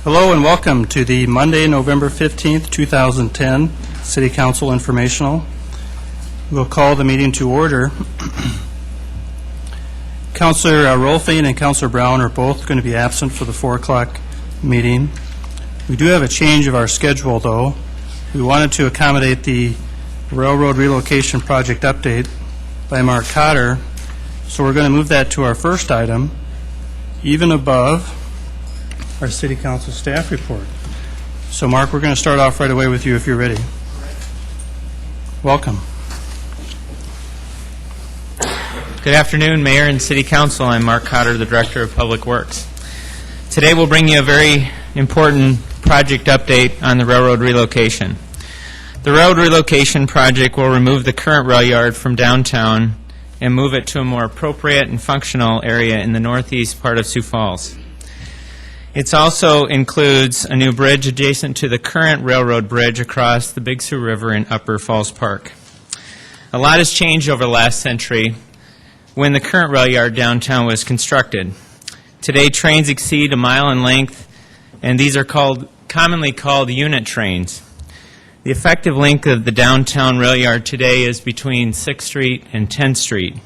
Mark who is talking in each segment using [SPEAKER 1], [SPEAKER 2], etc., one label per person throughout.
[SPEAKER 1] Hello and welcome to the Monday, November 15th, 2010 City Council Informational. We'll call the meeting to order. Councilor Rolfing and Councilor Brown are both going to be absent for the 4 o'clock meeting. We do have a change of our schedule, though. We wanted to accommodate the Railroad Relocation Project update by Mark Cotter, so we're going to move that to our first item, even above our City Council staff report. So, Mark, we're going to start off right away with you if you're ready. Welcome.
[SPEAKER 2] Good afternoon, Mayor and City Council. I'm Mark Cotter, the Director of Public Works. Today we'll bring you a very important project update on the railroad relocation. The railroad relocation project will remove the current rail yard from downtown and move it to a more appropriate and functional area in the northeast part of Sioux Falls. It also includes a new bridge adjacent to the current railroad bridge across the Big Sioux River in Upper Falls Park. A lot has changed over the last century when the current rail yard downtown was constructed. Today, trains exceed a mile in length, and these are commonly called unit trains. The effective length of the downtown rail yard today is between 6th Street and 10th Street.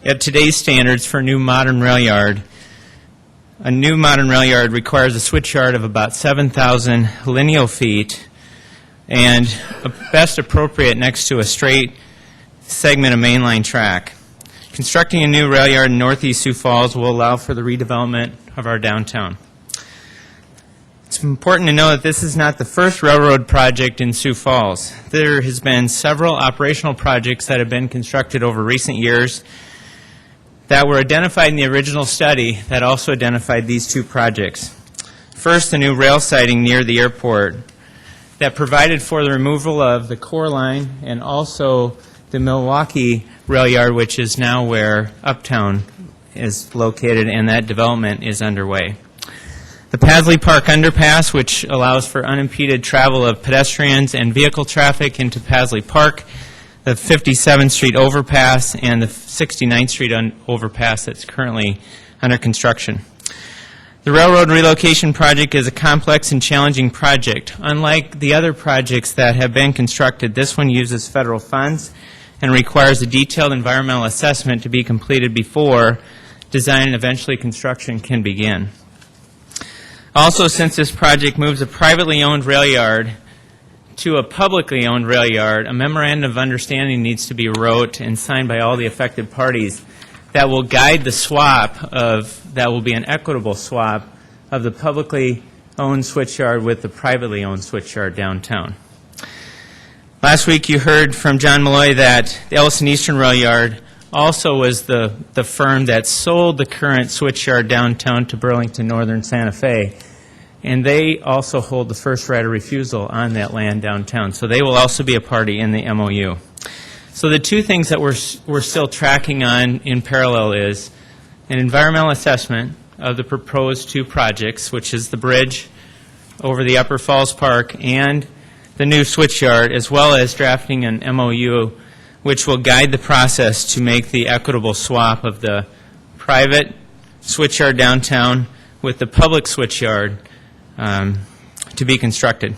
[SPEAKER 2] At today's standards for a new modern rail yard requires a switch yard of about 7,000 lineal feet and best appropriate next to a straight segment of mainline track. Constructing a new rail yard in northeast Sioux Falls will allow for the redevelopment of our downtown. It's important to know that this is not the first railroad project in Sioux Falls. There has been several operational projects that have been constructed over recent years that were identified in the original study that also identified these two projects. First, the new rail siding near the airport that provided for the removal of the core line and also the Milwaukee rail yard, which is now where Uptown is located, and that development is underway. The Paisley Park Underpass, which allows for unimpeded travel of pedestrians and vehicle traffic into Paisley Park, the 57th Street overpass, and the 69th Street overpass that's currently under construction. The railroad relocation project is a complex and challenging project. Unlike the other projects that have been constructed, this one uses federal funds and requires a detailed environmental assessment to be completed before design and eventually construction can begin. Also, since this project moves a privately owned rail yard to a publicly owned rail yard, a memorandum of understanding needs to be wrote and signed by all the affected parties that will guide the that will be an equitable swap of the publicly owned switchyard with the privately owned switchyard downtown. Last week you heard from John Malloy that the Ellison Eastern Rail Yard also was the firm that sold the current switchyard downtown to Burlington Northern Santa Fe. And they also hold the first right of refusal on that land downtown. So they will also be a party in the MOU. So the two things that we're still tracking on in parallel is an environmental assessment of the proposed two projects, which is the bridge over the Upper Falls Park and the new switchyard, as well as drafting an MOU which will guide the process to make the equitable swap of the private switchyard downtown with the public switchyard to be constructed.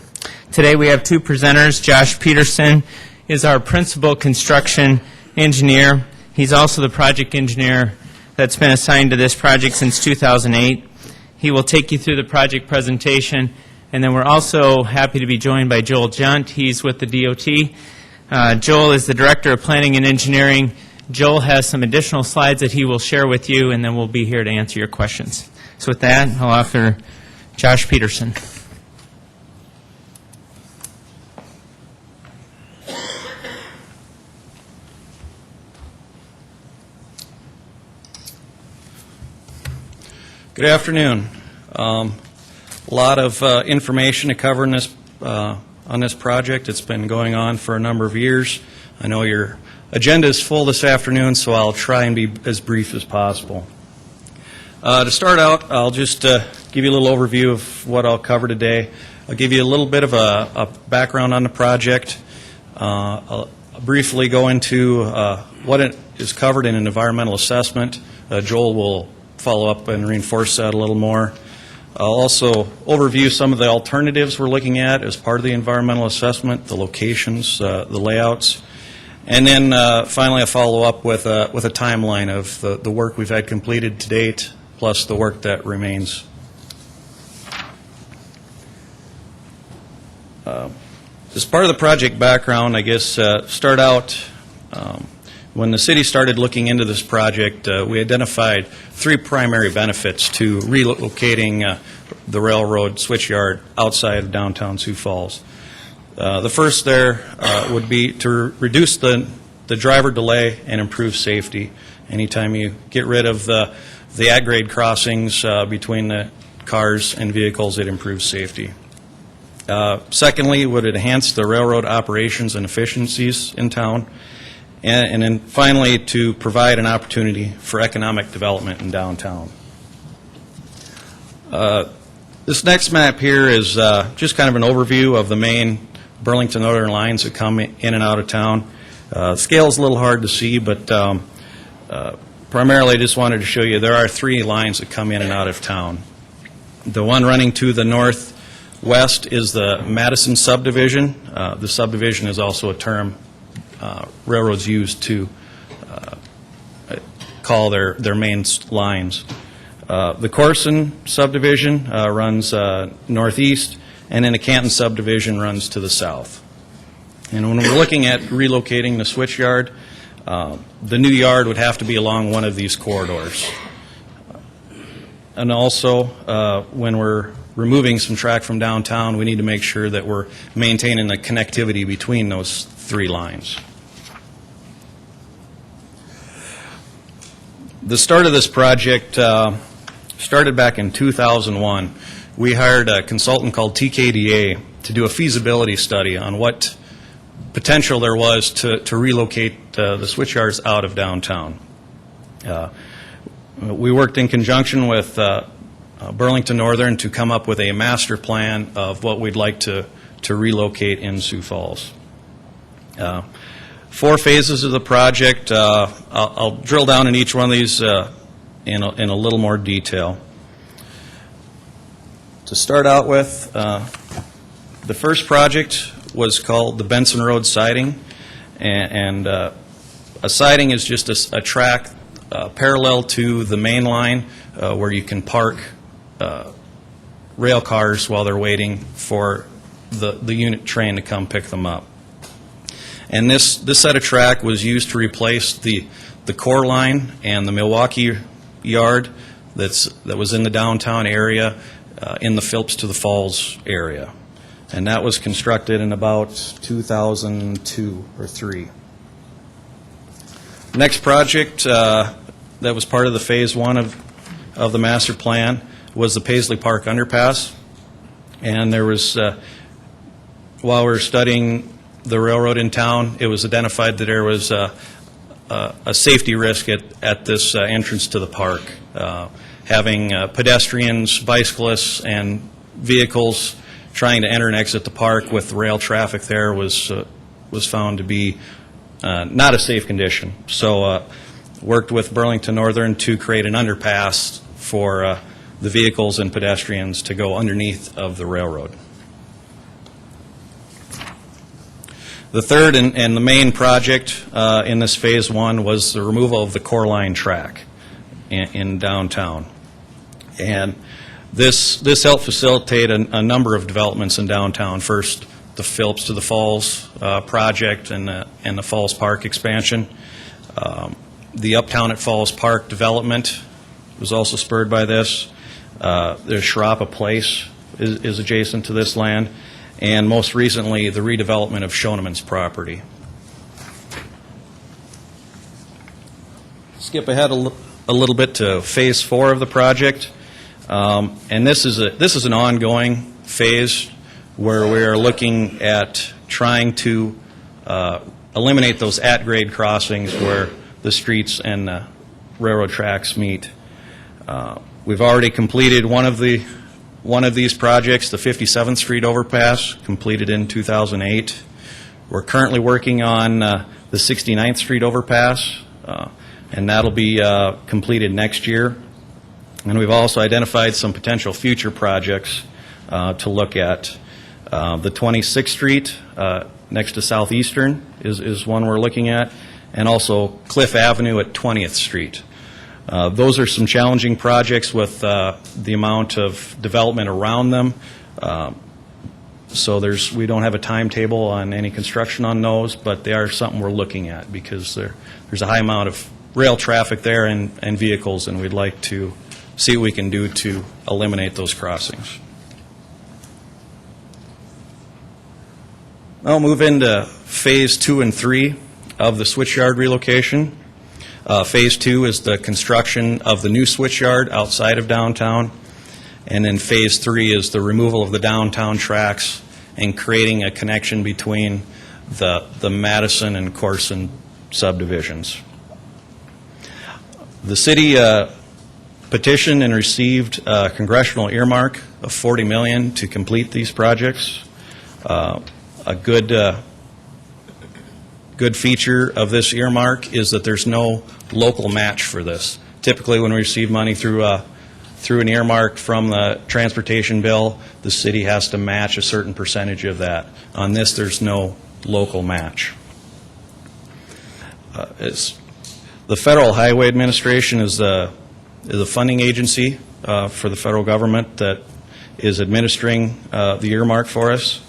[SPEAKER 2] Today we have two presenters. Josh Peterson is our principal construction engineer. He's also the project engineer that's been assigned to this project since 2008. He will take you through the project presentation, and then we're also happy to be joined by Joel Junt. He's with the DOT. Joel is the Director of Planning and Engineering. Joel has some additional slides that he will share with you, and then we'll be here to answer your questions. So with that, I'll offer Josh Peterson.
[SPEAKER 3] Good afternoon. A lot of information to cover in this, on this project. It's been going on for a number of years. I know your agenda is full this afternoon, so I'll try and be as brief as possible. To start out, I'll just give you a little overview of what I'll cover today. I'll give you a little bit of a background on the project. I'll briefly go into what it is covered in an environmental assessment. Joel will follow up and reinforce that a little more. I'll also overview some of the alternatives we're looking at as part of the environmental assessment, the locations, the layouts, and then finally I'll follow up with a timeline of the work we've had completed to date, plus the work that remains. As part of the project background, I guess, start out, when the city started looking into this project, we identified 3 primary benefits to relocating the railroad switchyard outside of downtown Sioux Falls. The first there would be to reduce the driver delay and improve safety. Anytime you get rid of the at-grade crossings between the cars and vehicles, it improves safety. Secondly, would enhance the railroad operations and efficiencies in town. And then finally, to provide an opportunity for economic development in downtown. This next map here is just kind of an overview of the main Burlington Northern lines that come in and out of town. Scale is a little hard to see, but primarily I just wanted to show you there are 3 lines that come in and out of town. The one running to the northwest is the Madison subdivision. The subdivision is also a term railroads use to call their main lines. The Corson subdivision runs northeast, and then the Canton subdivision runs to the south. And when we're looking at relocating the switchyard, the new yard would have to be along one of these corridors. And also, when we're removing some track from downtown, we need to make sure that we're maintaining the connectivity between those 3 lines. The start of this project started back in 2001. We hired a consultant called TKDA to do a feasibility study on what potential there was to relocate the switchyards out of downtown. We worked in conjunction with Burlington Northern to come up with a master plan of what we'd like to relocate in Sioux Falls. 4 phases of the project. I'll drill down in each one of these in a little more detail. To start out with, the first project was called the Benson Road siding, and a siding is just a track parallel to the main line where you can park rail cars while they're waiting for the unit train to come pick them up. And this set of track was used to replace the core line and the Milwaukee yard that was in the downtown area in the Phillips to the Falls area. And that was constructed in about 2002 or 3. Next project that was part of the phase 1 of the master plan was the Paisley Park Underpass. And there was, while we were studying the railroad in town, it was identified that there was a safety risk at this entrance to the park. Having pedestrians, bicyclists, and vehicles trying to enter and exit the park with rail traffic there was found to be not a safe condition. So worked with Burlington Northern to create an underpass for the vehicles and pedestrians to go underneath of the railroad. The third and the main project in this phase 1 was the removal of the core line track in downtown. And this helped facilitate a number of developments in downtown. First, the Phillips to the Falls project and the Falls Park expansion. The Uptown at Falls Park development was also spurred by this. There's Sharapa Place is adjacent to this land. And most recently, the redevelopment of Schoenemann's property. Skip ahead a little bit to phase 4 of the project. And this is an ongoing phase where we are looking at trying to eliminate those at-grade crossings where the streets and the railroad tracks meet. We've already completed one of these projects, the 57th Street overpass, completed in 2008. We're currently working on the 69th Street overpass, and that'll be completed next year. And we've also identified some potential future projects to look at. The 26th Street next to Southeastern is one we're looking at, and also Cliff Avenue at 20th Street. Those are some challenging projects with the amount of development around them. So we don't have a timetable on any construction on those, but they are something we're looking at because there's a high amount of rail traffic there and vehicles, and we'd like to see what we can do to eliminate those crossings. I'll move into Phase 2 and 3 of the switchyard relocation. Phase 2 is the construction of the new switchyard outside of downtown, and then Phase 3 is the removal of the downtown tracks and creating a connection between the Madison and Corson subdivisions. The city petitioned and received a congressional earmark of $40 million to complete these projects. A good feature of this earmark is that there's no local match for this. Typically, when we receive money through an earmark from the transportation bill, the city has to match a certain percentage of that. On this, there's no local match. The Federal Highway Administration is a funding agency for the federal government that is administering the earmark for us.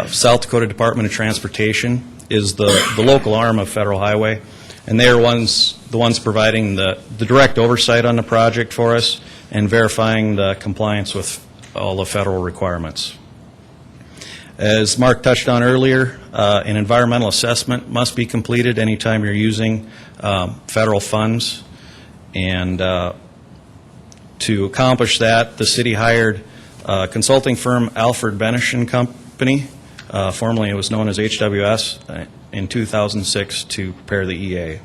[SPEAKER 3] South Dakota Department of Transportation is the local arm of Federal Highway, and they are the ones providing the direct oversight on the project for us and verifying the compliance with all the federal requirements. As Mark touched on earlier, an environmental assessment must be completed anytime you're using federal funds, and to accomplish that, the city hired consulting firm Alfred Benish and Company, formerly it was known as HWS, in 2006 to prepare the EA.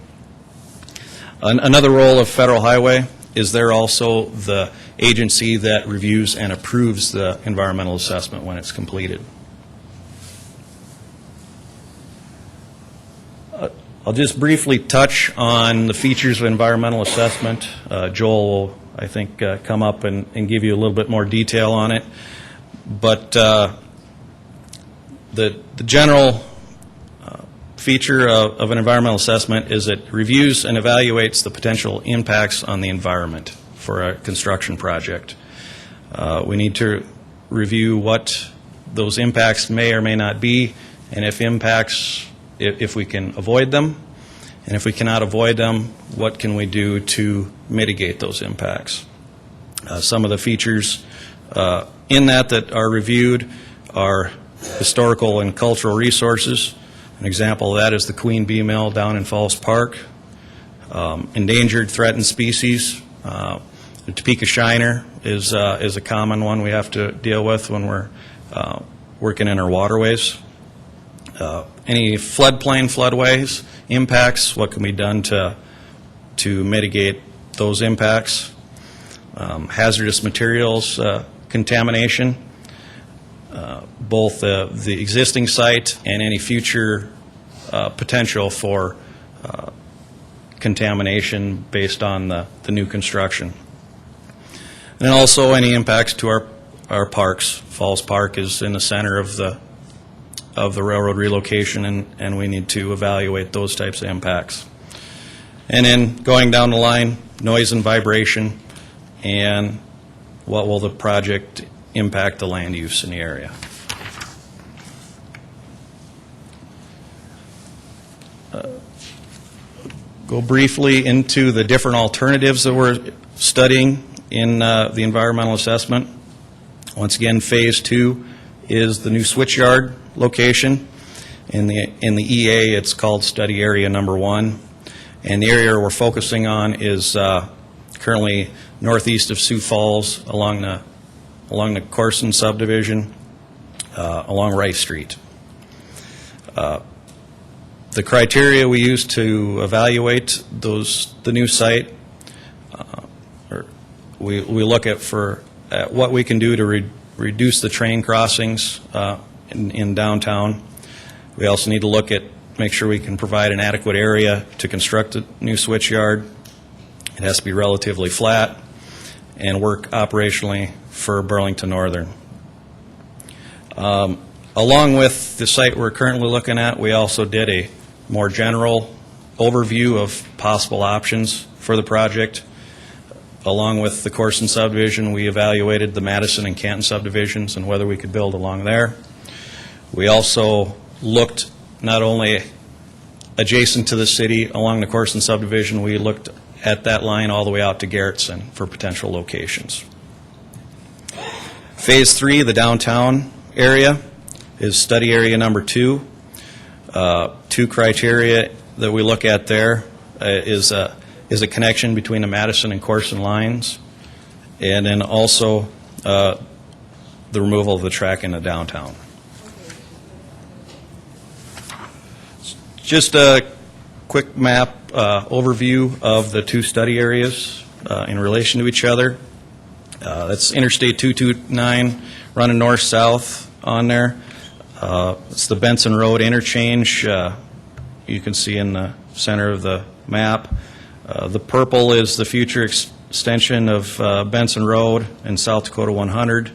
[SPEAKER 3] Another role of Federal Highway is they're also the agency that reviews and approves the environmental assessment when it's completed. I'll just briefly touch on the features of environmental assessment. Joel will, I think, come up and give you a little bit more detail on it. But the general feature of an environmental assessment is it reviews and evaluates the potential impacts on the environment for a construction project. We need to review what those impacts may or may not be, and if we can avoid them, and if we cannot avoid them, what can we do to mitigate those impacts? Some of the features in that are reviewed are historical and cultural resources. An example of that is the Queen Bee Mill down in Falls Park. Endangered, threatened species. The Topeka Shiner is a common one we have to deal with when we're working in our waterways. Any floodplain, floodways, impacts, what can be done to mitigate those impacts. Hazardous materials, contamination, both the existing site and any future potential for contamination based on the new construction. And also any impacts to our parks. Falls Park is in the center of the railroad relocation, and we need to evaluate those types of impacts. And then going down the line, noise and vibration, and what will the project impact the land use in the area. Go briefly into the different alternatives that we're studying in the environmental assessment. Once again, Phase 2 is the new switchyard location. In the EA, it's called Study Area Number 1. And the area we're focusing on is currently northeast of Sioux Falls along the Corson subdivision, along Rice Street. The criteria we use to evaluate the new site, we look at what we can do to reduce the train crossings in downtown. We also need to make sure we can provide an adequate area to construct a new switchyard. It has to be relatively flat. and work operationally for Burlington Northern. Along with the site we're currently looking at, we also did a more general overview of possible options for the project. Along with the Corson subdivision, we evaluated the Madison and Canton subdivisions and whether we could build along there. We also looked not only adjacent to the city along the Corson subdivision, we looked at that line all the way out to Garrettson for potential locations. Phase 3, the downtown area, is study area number 2. Two criteria that we look at there is a connection between the Madison and Corson lines, and then also the removal of the track in the downtown. Just a quick map overview of the two study areas in relation to each other. That's Interstate 229 running north-south on there. It's the Benson Road interchange. You can see in the center of the map. The purple is the future extension of Benson Road and South Dakota 100.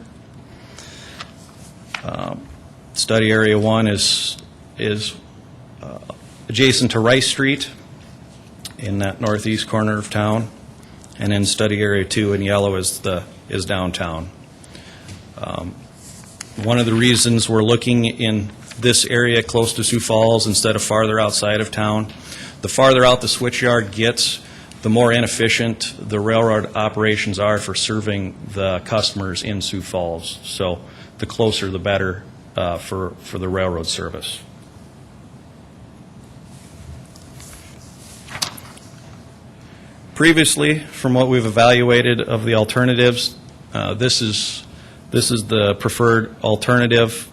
[SPEAKER 3] Study Area 1 is adjacent to Rice Street in that northeast corner of town, and then Study Area 2 in yellow is downtown. One of the reasons we're looking in this area close to Sioux Falls instead of farther outside of town, the farther out the switchyard gets, the more inefficient the railroad operations are for serving the customers in Sioux Falls. So the closer the better for the railroad service. Previously, from what we've evaluated of the alternatives, this is the preferred alternative.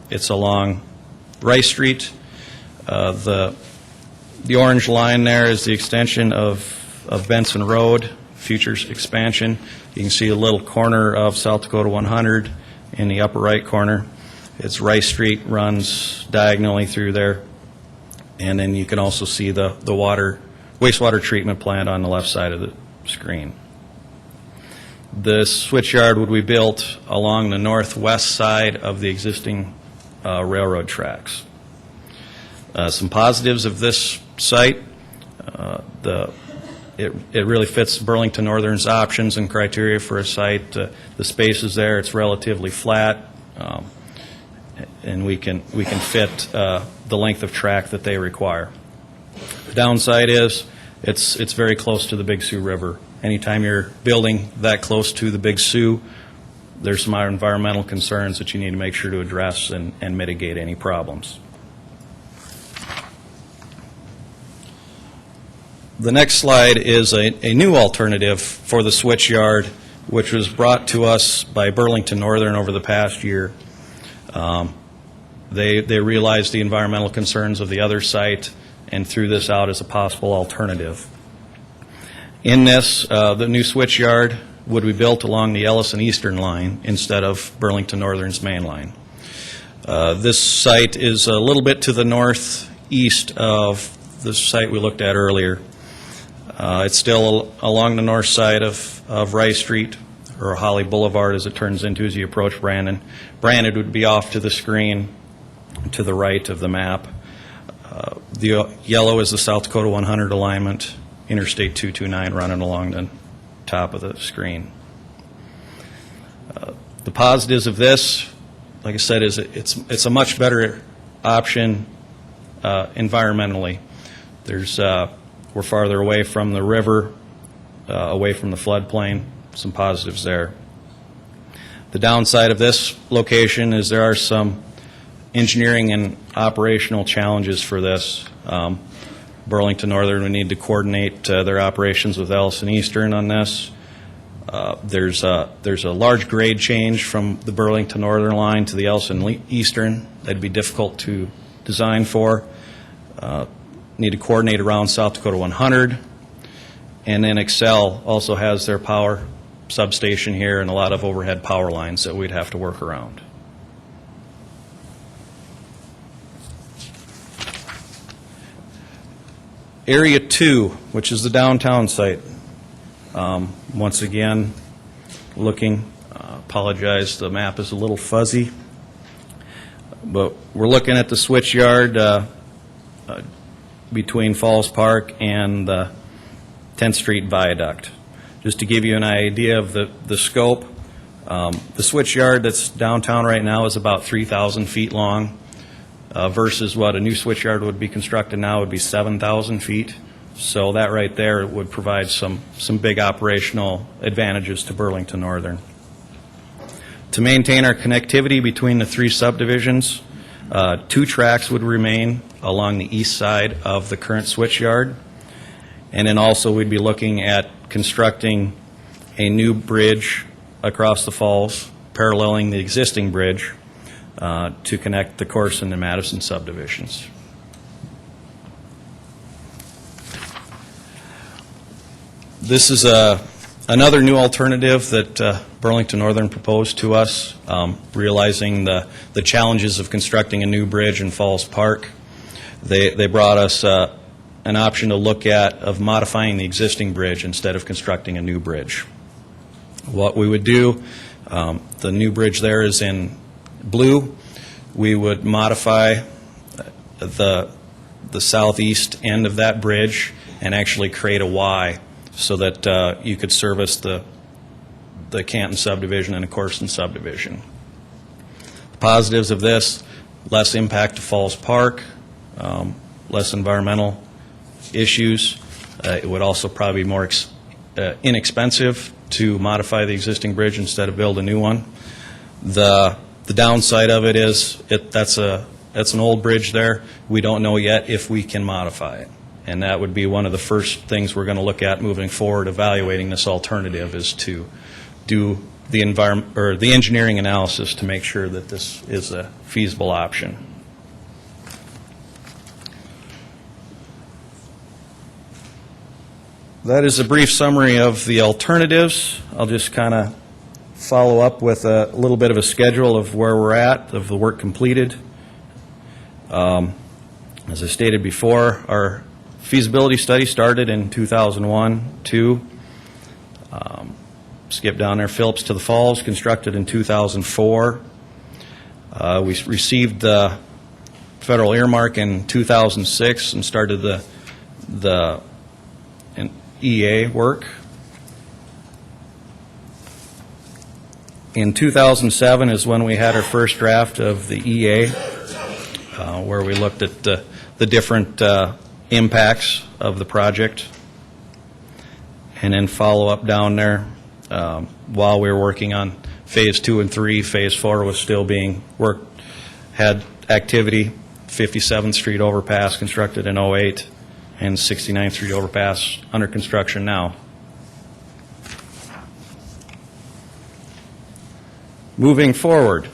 [SPEAKER 3] It's along Rice Street. The orange line there is the extension of Benson Road, future expansion. You can see a little corner of South Dakota 100 in the upper right corner. It's Rice Street, runs diagonally through there. And then you can also see the wastewater treatment plant on the left side of the screen. The switchyard would be built along the northwest side of the existing railroad tracks. Some positives of this site, it really fits Burlington Northern's options and criteria for a site. The space is there, it's relatively flat, and we can fit the length of track that they require. The downside is it's very close to the Big Sioux River. Anytime you're building that close to the Big Sioux, there's some environmental concerns that you need to make sure to address and mitigate any problems. The next slide is a new alternative for the switchyard, which was brought to us by Burlington Northern over the past year. They realized the environmental concerns of the other site and threw this out as a possible alternative. In this, the new switchyard would be built along the Ellison Eastern line instead of Burlington Northern's main line. This site is a little bit to the northeast of the site we looked at earlier. It's still along the north side of Rice Street, or Holly Boulevard as it turns into as you approach Brandon. Brandon would be off to the screen to the right of the map. The yellow is the South Dakota 100 alignment, Interstate 229 running along the top of the screen. The positives of this, like I said, is it's a much better option environmentally. We're farther away from the river, away from the floodplain. Some positives there. The downside of this location is there are some engineering and operational challenges for this. Burlington Northern would need to coordinate their operations with Ellison Eastern on this. There's a large grade change from the Burlington Northern line to the Ellison Eastern. That'd be difficult to design for. Need to coordinate around South Dakota 100. And then Excel also has their power substation here and a lot of overhead power lines that we'd have to work around. Area 2, which is the downtown site. Once again, looking. Apologize, the map is a little fuzzy. But we're looking at the switch yard between Falls Park and the 10th Street Viaduct. Just to give you an idea of the scope, the switch yard that's downtown right now is about 3,000 feet long versus what a new switch yard would be constructed now would be 7,000 feet. So that right there would provide some big operational advantages to Burlington Northern. To maintain our connectivity between the three subdivisions, 2 tracks would remain along the east side of the current switch yard. And then also we'd be looking at constructing a new bridge across the falls, paralleling the existing bridge to connect the Corson and Madison subdivisions. This is another new alternative that Burlington Northern proposed to us, realizing the challenges of constructing a new bridge in Falls Park. They brought us an option to look at of modifying the existing bridge instead of constructing a new bridge. What we would do, the new bridge there is in blue. We would modify the southeast end of that bridge and actually create a Y so that you could service the Canton subdivision and the Corson subdivision. The positives of this: less impact to Falls Park, less environmental issues. It would also probably be more inexpensive to modify the existing bridge instead of build a new one. The downside of it is that's an old bridge there. We don't know yet if we can modify it. And that would be one of the first things we're going to look at moving forward, evaluating this alternative, is to do the engineering analysis to make sure that this is a feasible option. That is a brief summary of the alternatives. I'll just kind of follow up with a little bit of a schedule of where we're at, of the work completed. As I stated before, our feasibility study started in 2001-2. Skip down there, Phillips to the Falls, constructed in 2004. We received the federal earmark in 2006 and started the EA work. In 2007 is when we had our first draft of the EA, where we looked at the different impacts of the project. And then follow up down there while we were working on Phase 2 and 3. Phase 4 was still being worked, had activity. 57th Street overpass constructed in 08 and 69th Street overpass under construction now. Moving forward,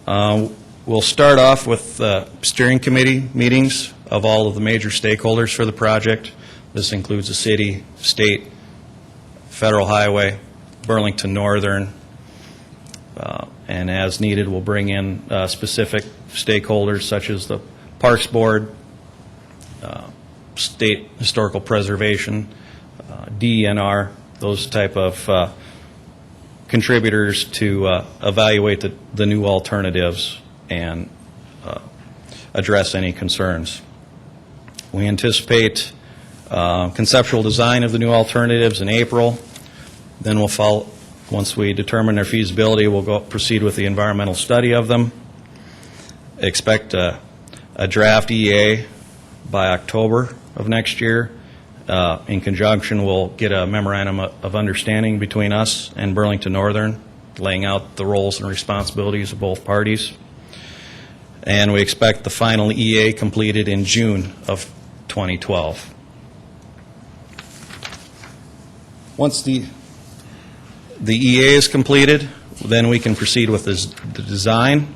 [SPEAKER 3] we'll start off with steering committee meetings of all of the major stakeholders for the project. This includes the city, state, federal highway, Burlington Northern, and as needed we'll bring in specific stakeholders such as the Parks Board, State Historical Preservation, DENR, those type of contributors to evaluate the new alternatives and address any concerns. We anticipate conceptual design of the new alternatives in April. Then we'll follow, once we determine their feasibility, we'll proceed with the environmental study of them. Expect a draft EA by October of next year. In conjunction, we'll get a memorandum of understanding between us and Burlington Northern, laying out the roles and responsibilities of both parties. And we expect the final EA completed in June of 2012. Once the EA is completed, then we can proceed with the design.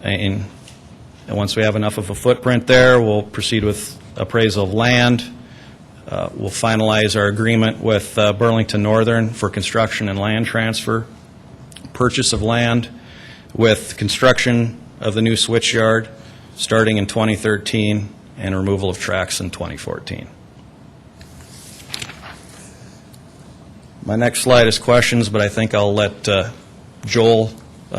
[SPEAKER 3] And once we have enough of a footprint there, we'll proceed with appraisal of land. We'll finalize our agreement with Burlington Northern for construction and land transfer, purchase of land, with construction of the new switch yard starting in 2013 and removal of tracks in 2014. My next slide is questions, but I think I'll let Joel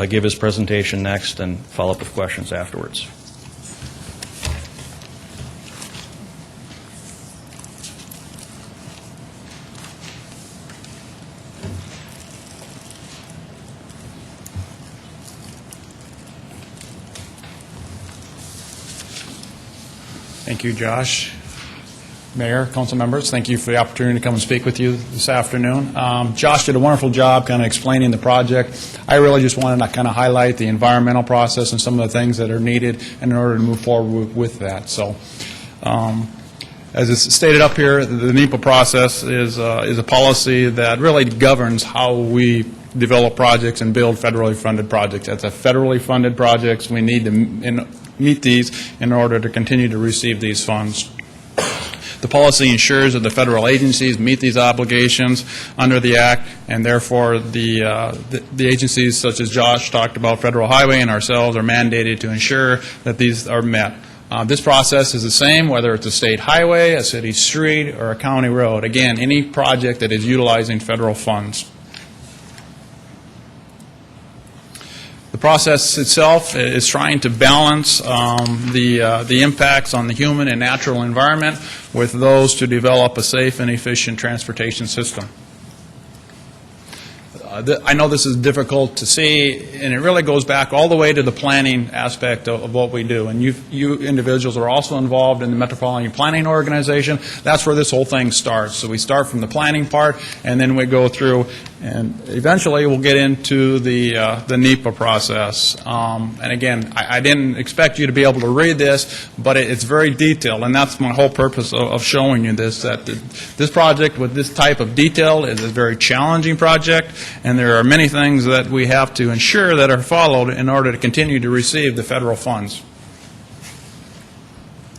[SPEAKER 3] give his presentation next and follow up with questions afterwards.
[SPEAKER 4] Thank you, Josh. Mayor, council members, thank you for the opportunity to come and speak with you this afternoon. Josh did a wonderful job kind of explaining the project. I really just wanted to kind of highlight the environmental process and some of the things that are needed in order to move forward with that. So, as it's stated up here, the NEPA process is a policy that really governs how we develop projects and build federally funded projects. That's a federally funded projects. We need to meet these in order to continue to receive these funds. The policy ensures that the federal agencies meet these obligations under the Act, and therefore the agencies such as Josh talked about, Federal Highway and ourselves, are mandated to ensure that these are met. This process is the same whether it's a state highway, a city street, or a county road. Again, any project that is utilizing federal funds. The process itself is trying to balance the impacts on the human and natural environment with those to develop a safe and efficient transportation system. I know this is difficult to see, and it really goes back all the way to the planning aspect of what we do. And you individuals are also involved in the Metropolitan Planning Organization. That's where this whole thing starts. So we start from the planning part, and then we go through, and eventually we'll get into the NEPA process. And again, I didn't expect you to be able to read this, but it's very detailed, and that's my whole purpose of showing you this, that this project with this type of detail is a very challenging project, and there are many things that we have to ensure that are followed in order to continue to receive the federal funds.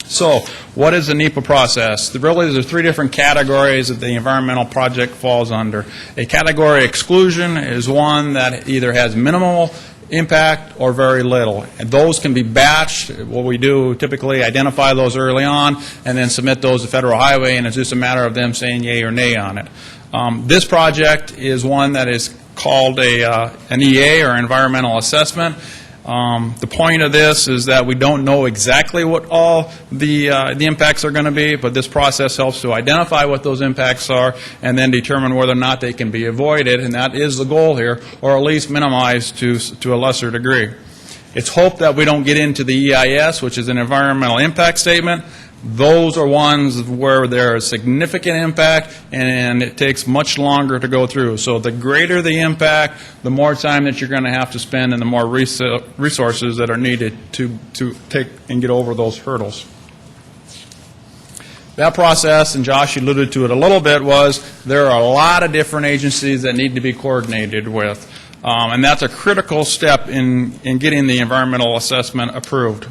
[SPEAKER 4] So, what is the NEPA process? Really, there are three different categories that the environmental project falls under. A category exclusion is one that either has minimal impact or very little. And those can be batched. What we do typically identify those early on and then submit those to Federal Highway, and it's just a matter of them saying yay or nay on it. This project is one that is called an EA, or environmental assessment. The point of this is that we don't know exactly what all the impacts are going to be, but this process helps to identify what those impacts are and then determine whether or not they can be avoided, and that is the goal here, or at least minimized to a lesser degree. It's hoped that we don't get into the EIS, which is an environmental impact statement. Those are ones where there is significant impact and it takes much longer to go through. So the greater the impact, the more time that you're going to have to spend and the more resources that are needed to take and get over those hurdles. That process, and Josh alluded to it a little bit, was there are a lot of different agencies that need to be coordinated with. And that's a critical step in getting the environmental assessment approved.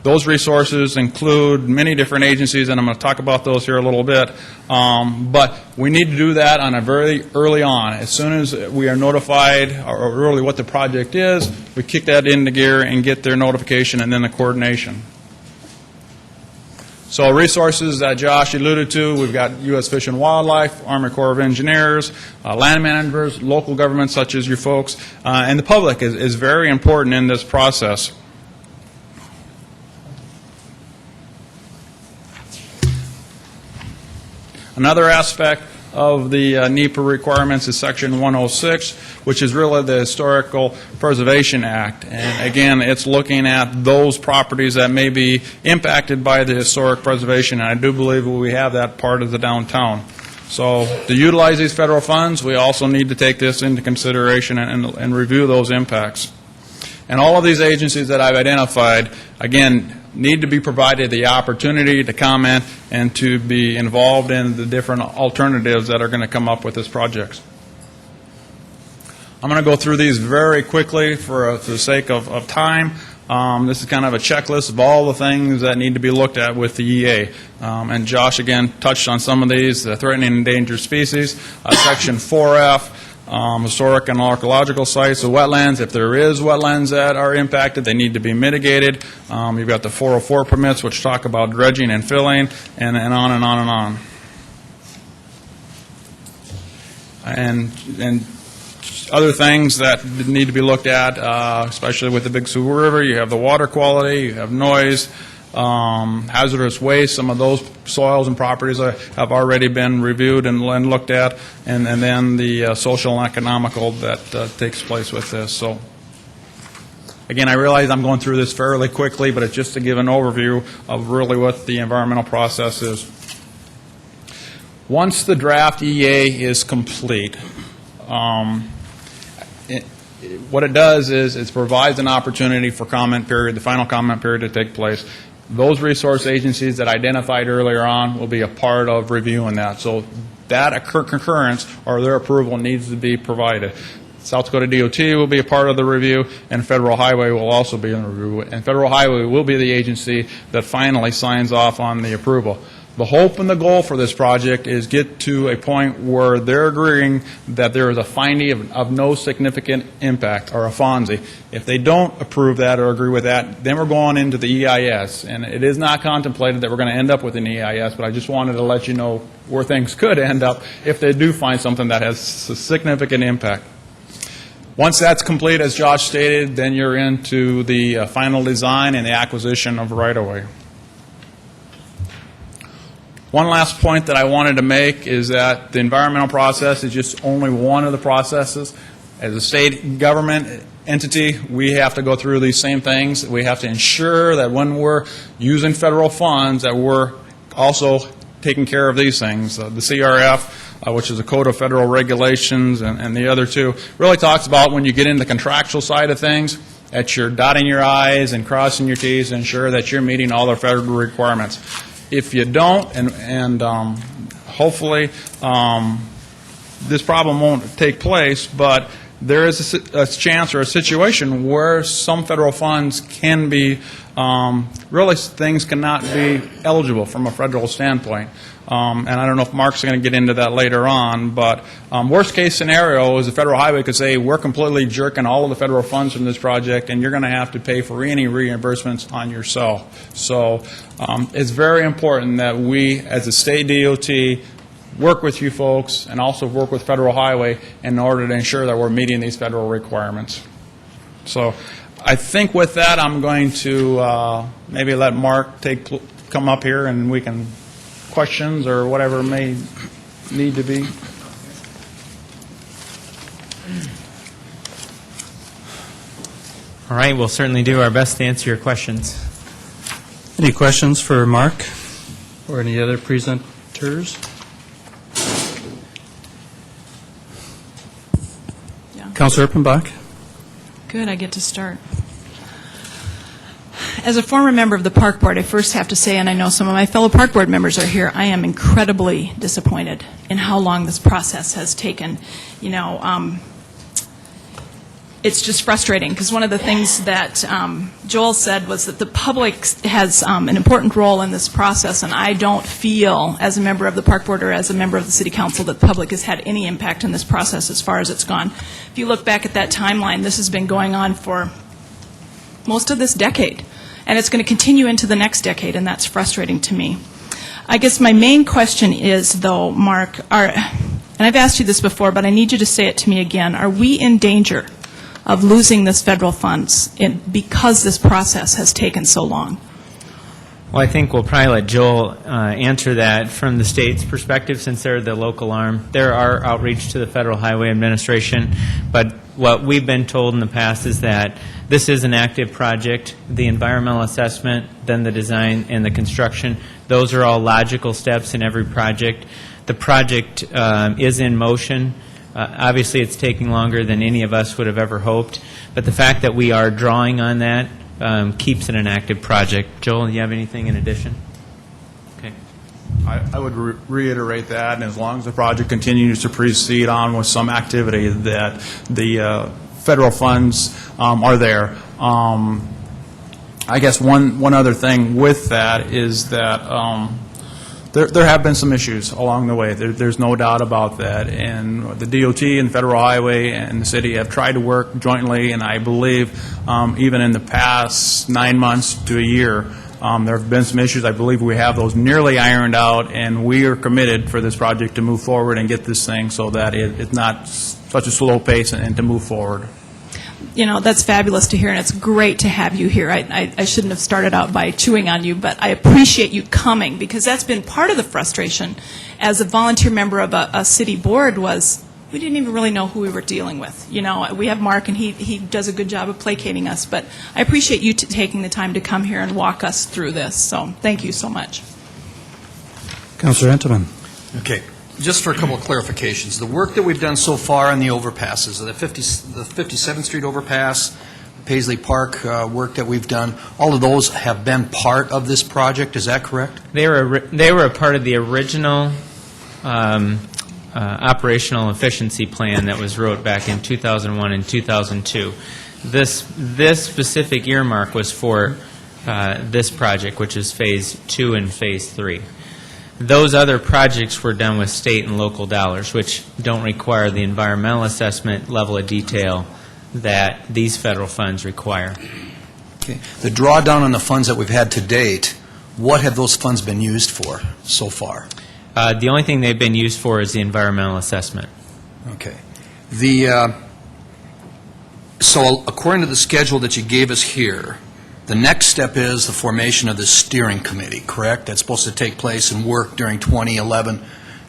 [SPEAKER 4] Those resources include many different agencies, and I'm going to talk about those here a little bit. But we need to do that on a very early on. As soon as we are notified, or really what the project is, we kick that into gear and get their notification and then the coordination. So resources that Josh alluded to, we've got U.S. Fish and Wildlife, Army Corps of Engineers, land managers, local governments such as you folks, and the public is very important in this process. Another aspect of the NEPA requirements is Section 106, which is really the Historical Preservation Act. And again, it's looking at those properties that may be impacted by the historic preservation, and I do believe we have that part of the downtown. So to utilize these federal funds, we also need to take this into consideration and review those impacts. And all of these agencies that I've identified, again, need to be provided the opportunity to comment and to be involved in the different alternatives that are going to come up with this project. I'm going to go through these very quickly for the sake of time. This is kind of a checklist of all the things that need to be looked at with the EA. And Josh, again, touched on some of these, the threatened and endangered species, Section 4F, historic and archaeological sites, the wetlands. If there is wetlands that are impacted, they need to be mitigated. You've got the 404 permits, which talk about dredging and filling, and on and on and on. and other things that need to be looked at, especially with the Big Sioux River. You have the water quality, you have noise, hazardous waste. Some of those soils and properties have already been reviewed and looked at, and then the social and economical that takes place with this. So, again, I realize I'm going through this fairly quickly, but it's just to give an overview of really what the environmental process is. Once the draft EA is complete, what it does is it provides an opportunity for comment period, the final comment period, to take place. Those resource agencies that I identified earlier on will be a part of reviewing that. So that concurrence or their approval needs to be provided. South Dakota DOT will be a part of the review, and Federal Highway will also be in the review. And Federal Highway will be the agency that finally signs off on the approval. The hope and the goal for this project is get to a point where they're agreeing that there is a finding of no significant impact, or a FONSI. If they don't approve that or agree with that, then we're going into the EIS. And it is not contemplated that we're going to end up with an EIS, but I just wanted to let you know where things could end up if they do find something that has a significant impact. Once that's complete, as Josh stated, then you're into the final design and the acquisition of right-of-way. One last point that I wanted to make is that the environmental process is just only one of the processes. As a state government entity, we have to go through these same things. We have to ensure that when we're using federal funds that we're also taking care of these things. The CRF, which is a Code of Federal Regulations, and the other two, really talks about when you get into the contractual side of things, that you're dotting your I's and crossing your T's to ensure that you're meeting all the federal requirements. If you don't, and hopefully this problem won't take place, but there is a chance or a situation where some federal funds can be, really things cannot be eligible from a federal standpoint. And I don't know if Mark's going to get into that later on, but worst case scenario is the Federal Highway could say, we're completely jerking all of the federal funds from this project, and you're going to have to pay for any reimbursements on yourself. So it's very important that we, as a state DOT, work with you folks and also work with Federal Highway in order to ensure that we're meeting these federal requirements. So I think with that, I'm going to maybe let Mark come up here, and we can questions or whatever may need to be.
[SPEAKER 2] All right, we'll certainly do our best to answer your questions.
[SPEAKER 1] Any questions for Mark or any other presenters?
[SPEAKER 5] Yeah.
[SPEAKER 1] Councilor Erpenbach?
[SPEAKER 5] Good, I get to start. As a former member of the Park Board, I first have to say, and I know some of my fellow Park Board members are here, I am incredibly disappointed in how long this process has taken. You know, it's just frustrating, because one of the things that Joel said was that the public has an important role in this process, and I don't feel, as a member of the Park Board or as a member of the City Council, that the public has had any impact in this process as far as it's gone. If you look back at that timeline, this has been going on for most of this decade. And it's going to continue into the next decade, and that's frustrating to me. I guess my main question is, though, Mark, and I've asked you this before, but I need you to say it to me again, are we in danger of losing this federal funds because this process has taken so long?
[SPEAKER 2] Well, I think we'll probably let Joel answer that from the state's perspective, since they're the local arm. There are outreach to the Federal Highway Administration, but what we've been told in the past is that this is an active project. The environmental assessment, then the design and the construction, those are all logical steps in every project. The project is in motion. Obviously, it's taking longer than any of us would have ever hoped, but the fact that we are drawing on that keeps it an active project. Joel, do you have anything in addition? Okay.
[SPEAKER 4] I would reiterate that, and as long as the project continues to proceed on with some activity, that the federal funds are there. I guess one other thing with that is that there have been some issues along the way. There's no doubt about that. And the DOT and Federal Highway and the city have tried to work jointly, and I believe even in the past 9 months to a year, There have been some issues. I believe we have those nearly ironed out, and we are committed for this project to move forward and get this thing so that it's not such a slow pace and to move forward.
[SPEAKER 5] You know, that's fabulous to hear, and it's great to have you here. I shouldn't have started out by chewing on you, but I appreciate you coming, because that's been part of the frustration as a volunteer member of a city board was we didn't even really know who we were dealing with. You know, we have Mark, and he does a good job of placating us, but I appreciate you taking the time to come here and walk us through this, so thank you so much.
[SPEAKER 1] Councilor Entenmann.
[SPEAKER 6] Okay, just for a couple of clarifications, the work that we've done so far on the overpasses, the 57th Street overpass, Paisley Park work that we've done, all of those have been part of this project, is that correct?
[SPEAKER 2] They were a part of the original operational efficiency plan that was wrote back in 2001 and 2002. This specific earmark was for this project, which is Phase 2 and Phase 3. Those other projects were done with state and local dollars, which don't require the environmental assessment level of detail that these federal funds require.
[SPEAKER 6] Okay. The drawdown on the funds that we've had to date, what have those funds been used for so far?
[SPEAKER 2] The only thing they've been used for is the environmental assessment.
[SPEAKER 6] Okay. So according to the schedule that you gave us here, the next step is the formation of the steering committee, correct? That's supposed to take place and work during 2011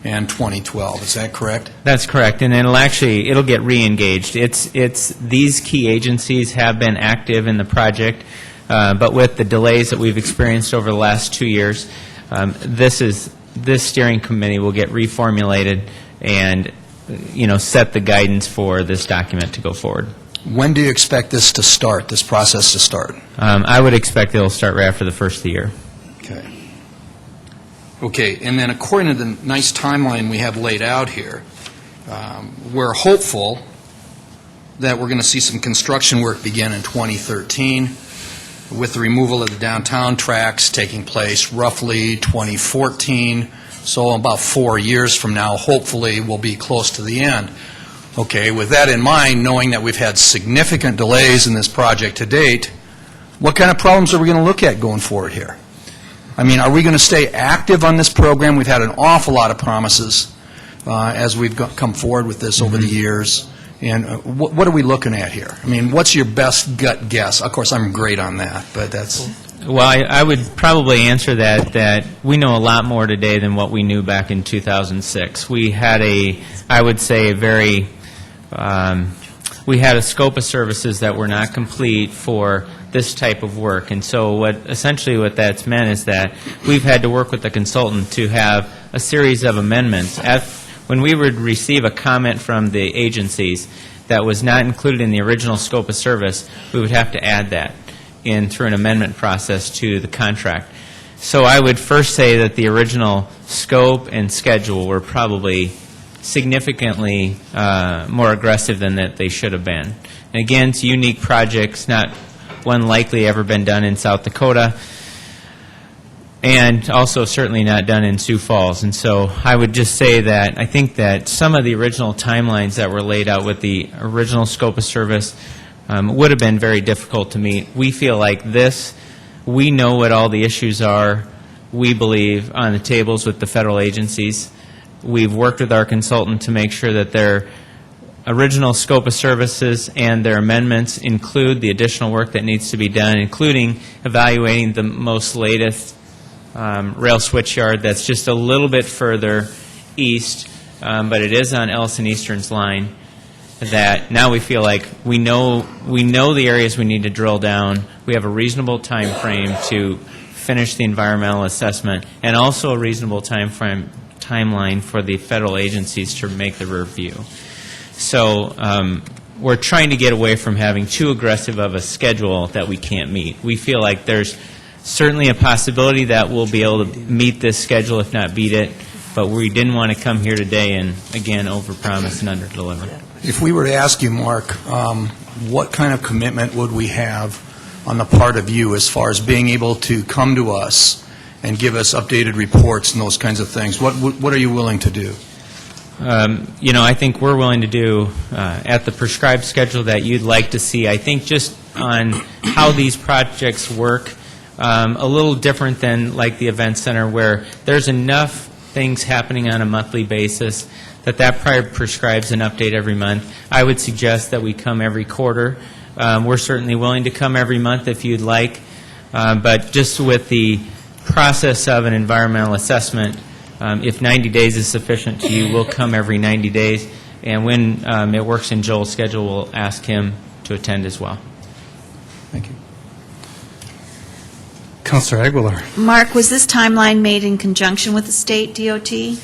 [SPEAKER 6] and 2012. Is that correct?
[SPEAKER 2] That's correct, and it'll get re-engaged. It's these key agencies have been active in the project, but with the delays that we've experienced over the last 2 years, this steering committee will get reformulated and, you know, set the guidance for this document to go forward.
[SPEAKER 6] When do you expect this to start, this process to start?
[SPEAKER 2] I would expect it'll start right after the first of the year.
[SPEAKER 6] Okay. Okay, and then according to the nice timeline we have laid out here, we're hopeful that we're going to see some construction work begin in 2013, with the removal of the downtown tracks taking place roughly 2014, so about 4 years from now, hopefully we'll be close to the end. Okay, with that in mind, knowing that we've had significant delays in this project to date, what kind of problems are we going to look at going forward here? I mean, are we going to stay active on this program? We've had an awful lot of promises as we've come forward with this over the years. And what are we looking at here? I mean, what's your best gut guess? Of course, I'm great on that, but that's...
[SPEAKER 2] Well, I would probably answer that we know a lot more today than what we knew back in 2006. We had I would say, we had a scope of services that were not complete for this type of work. And so essentially what that's meant is that we've had to work with the consultant to have a series of amendments. When we would receive a comment from the agencies that was not included in the original scope of service, we would have to add that in through an amendment process to the contract. So I would first say that the original scope and schedule were probably significantly more aggressive than that they should have been. And again, it's unique projects, not one likely ever been done in South Dakota, and also certainly not done in Sioux Falls. And so I would just say that I think that some of the original timelines that were laid out with the original scope of service would have been very difficult to meet. We feel like we know what all the issues are, we believe, on the tables with the federal agencies. We've worked with our consultant to make sure that their original scope of services and their amendments include the additional work that needs to be done, including evaluating the most latest rail switch yard that's just a little bit further east, but it is on Ellison Eastern's line, that now we feel like we know the areas we need to drill down. We have a reasonable time frame to finish the environmental assessment, and also a reasonable timeline for the federal agencies to make the review. So we're trying to get away from having too aggressive of a schedule that we can't meet. We feel like there's certainly a possibility that we'll be able to meet this schedule, if not beat it, but we didn't want to come here today and, again, overpromise and underdeliver.
[SPEAKER 6] If we were to ask you, Mark, what kind of commitment would we have on the part of you as far as being able to come to us and give us updated reports and those kinds of things? What are you willing to do?
[SPEAKER 2] I think we're willing to do at the prescribed schedule that you'd like to see. I think just on how these projects work, a little different than like the event center where there's enough things happening on a monthly basis that prescribes an update every month. I would suggest that we come every quarter. We're certainly willing to come every month if you'd like, but just with the process of an environmental assessment, if 90 days is sufficient to you, we'll come every 90 days, and when it works in Joel's schedule, we'll ask him to attend as well.
[SPEAKER 6] Thank you.
[SPEAKER 1] Councilor Aguilar.
[SPEAKER 7] Mark, was this timeline made in conjunction with the state DOT?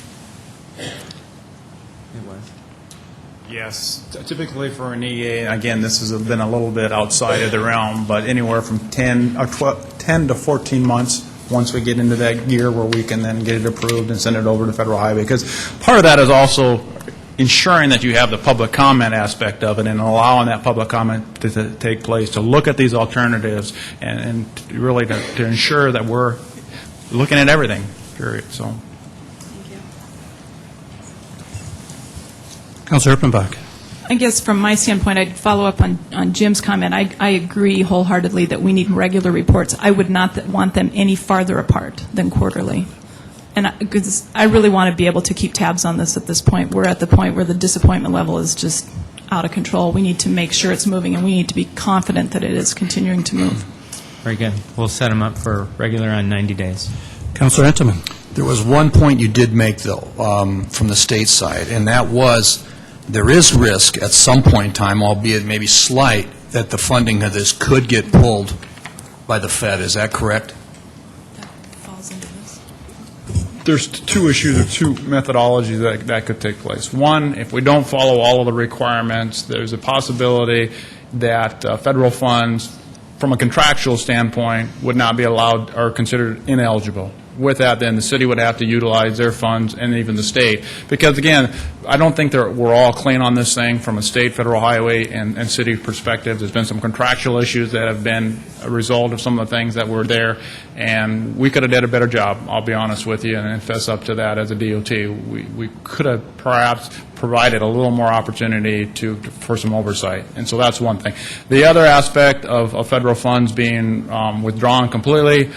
[SPEAKER 4] Yes, typically for an EA, again, this has been a little bit outside of the realm, but anywhere from 10 to 14 months once we get into that gear where we can then get it approved and send it over to Federal Highway. Because part of that is also ensuring that you have the public comment aspect of it and allowing that public comment to take place, to look at these alternatives and really to ensure that we're looking at everything, period. So.
[SPEAKER 1] Councilor Erpenbach.
[SPEAKER 5] I guess from my standpoint, I'd follow up on Jim's comment. I agree wholeheartedly that we need regular reports. I would not want them any farther apart than quarterly. And because I really want to be able to keep tabs on this at this point. We're at the point where the disappointment level is just out of control. We need to make sure it's moving, and we need to be confident that it is continuing to move.
[SPEAKER 2] Very good. We'll set them up for regular on 90 days.
[SPEAKER 1] Councilor Entenmann.
[SPEAKER 6] There was one point you did make, though, from the state side, and that was there is risk at some point in time, albeit maybe slight, that the funding of this could get pulled by the Fed. Is that correct?
[SPEAKER 5] That falls into this.
[SPEAKER 4] There's two issues or two methodologies that could take place. One, if we don't follow all of the requirements, there's a possibility that federal funds, from a contractual standpoint, would not be allowed or considered ineligible. With that, then the city would have to utilize their funds, and even the state. Because, again, I don't think we're all clean on this thing from a state, federal highway, and city perspective. There's been some contractual issues that have been a result of some of the things that were there, and we could have did a better job, I'll be honest with you, and fess up to that as a DOT. We could have perhaps provided a little more opportunity for some oversight, and so that's one thing. The other aspect of federal funds being withdrawn completely,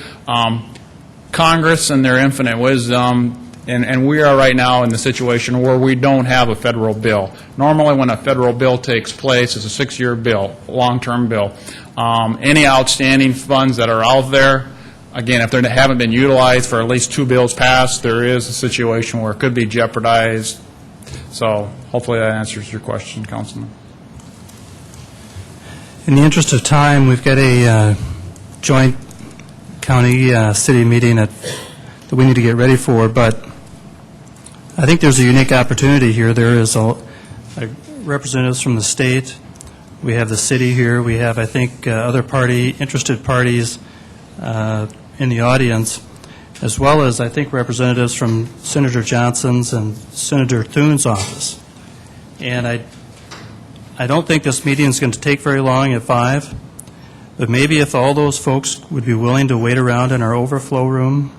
[SPEAKER 4] Congress and their infinite wisdom, and we are right now in the situation where we don't have a federal bill. Normally when a federal bill takes place, it's a 6-year bill, long-term bill. Any outstanding funds that are out there, again, if they haven't been utilized for at least 2 bills passed, there is a situation where it could be jeopardized. So hopefully that answers your question, Councilman.
[SPEAKER 1] In the interest of time, we've got a joint county-city meeting that we need to get ready for, but I think there's a unique opportunity here. There is representatives from the state. We have the city here. We have, I think, other interested parties in the audience, as well as, I think, representatives from Senator Johnson's and Senator Thune's office. And I don't think this meeting is going to take very long at 5. But maybe if all those folks would be willing to wait around in our overflow room,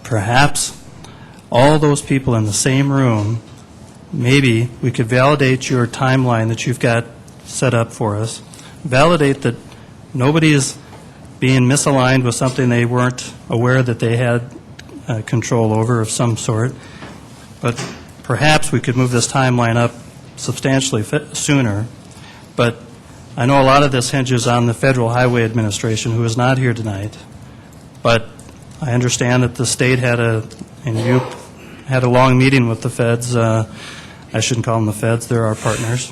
[SPEAKER 1] perhaps all those people in the same room, maybe we could validate your timeline that you've got set up for us, validate that nobody is being misaligned with something they weren't aware that they had control over of some sort, but perhaps we could move this timeline up substantially sooner. But I know a lot of this hinges on the Federal Highway Administration, who is not here tonight, but I understand that the state and you had a long meeting with the feds. I shouldn't call them the feds, they're our partners.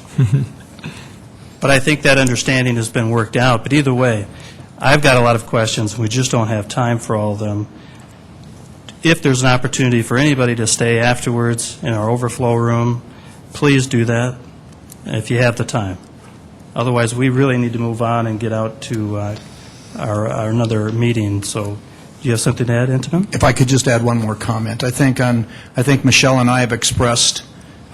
[SPEAKER 1] But I think that understanding has been worked out. But either way, I've got a lot of questions, and we just don't have time for all of them. If there's an opportunity for anybody to stay afterwards in our overflow room, please do that if you have the time. Otherwise, we really need to move on and get out to our another meeting. So, do you have something to add, Intimate?
[SPEAKER 6] If I could just add one more comment. I think Michelle and I have expressed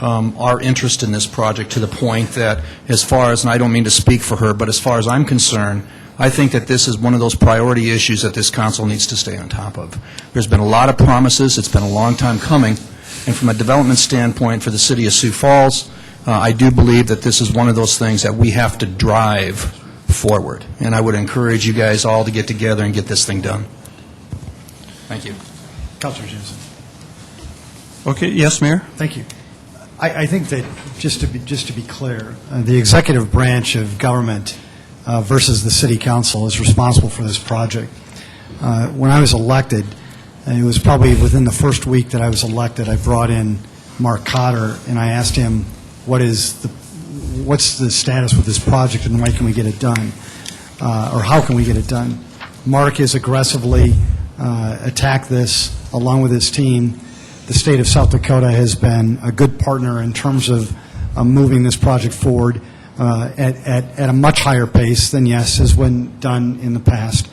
[SPEAKER 6] our interest in this project to the point that, as far as, and I don't mean to speak for her, but as far as I'm concerned, I think that this is one of those priority issues that this council needs to stay on top of. There's been a lot of promises. It's been a long time coming. And from a development standpoint for the City of Sioux Falls, I do believe that this is one of those things that we have to drive forward. And I would encourage you guys all to get together and get this thing done. Thank you.
[SPEAKER 8] Councilor Jameson.
[SPEAKER 1] Okay, yes, Mayor?
[SPEAKER 8] Thank you. I think that, just to be clear, the executive branch of government versus the city council is responsible for this project. When I was elected, it was probably within the first week that I was elected, I brought in Mark Cotter, and I asked him, what's the status with this project and why can we get it done, or how can we get it done? Mark has aggressively attacked this along with his team. The state of South Dakota has been a good partner in terms of moving this project forward at a much higher pace than, yes, has been done in the past.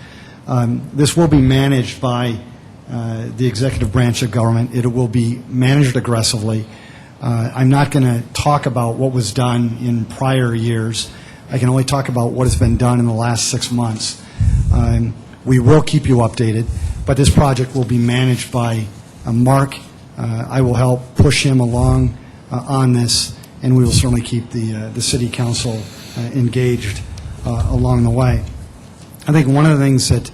[SPEAKER 8] This will be managed by the executive branch of government. It will be managed aggressively. I'm not going to talk about what was done in prior years. I can only talk about what has been done in the last 6 months. We will keep you updated, but this project will be managed by Mark. I will help push him along on this, and we will certainly keep the city council engaged along the way. I think one of the things that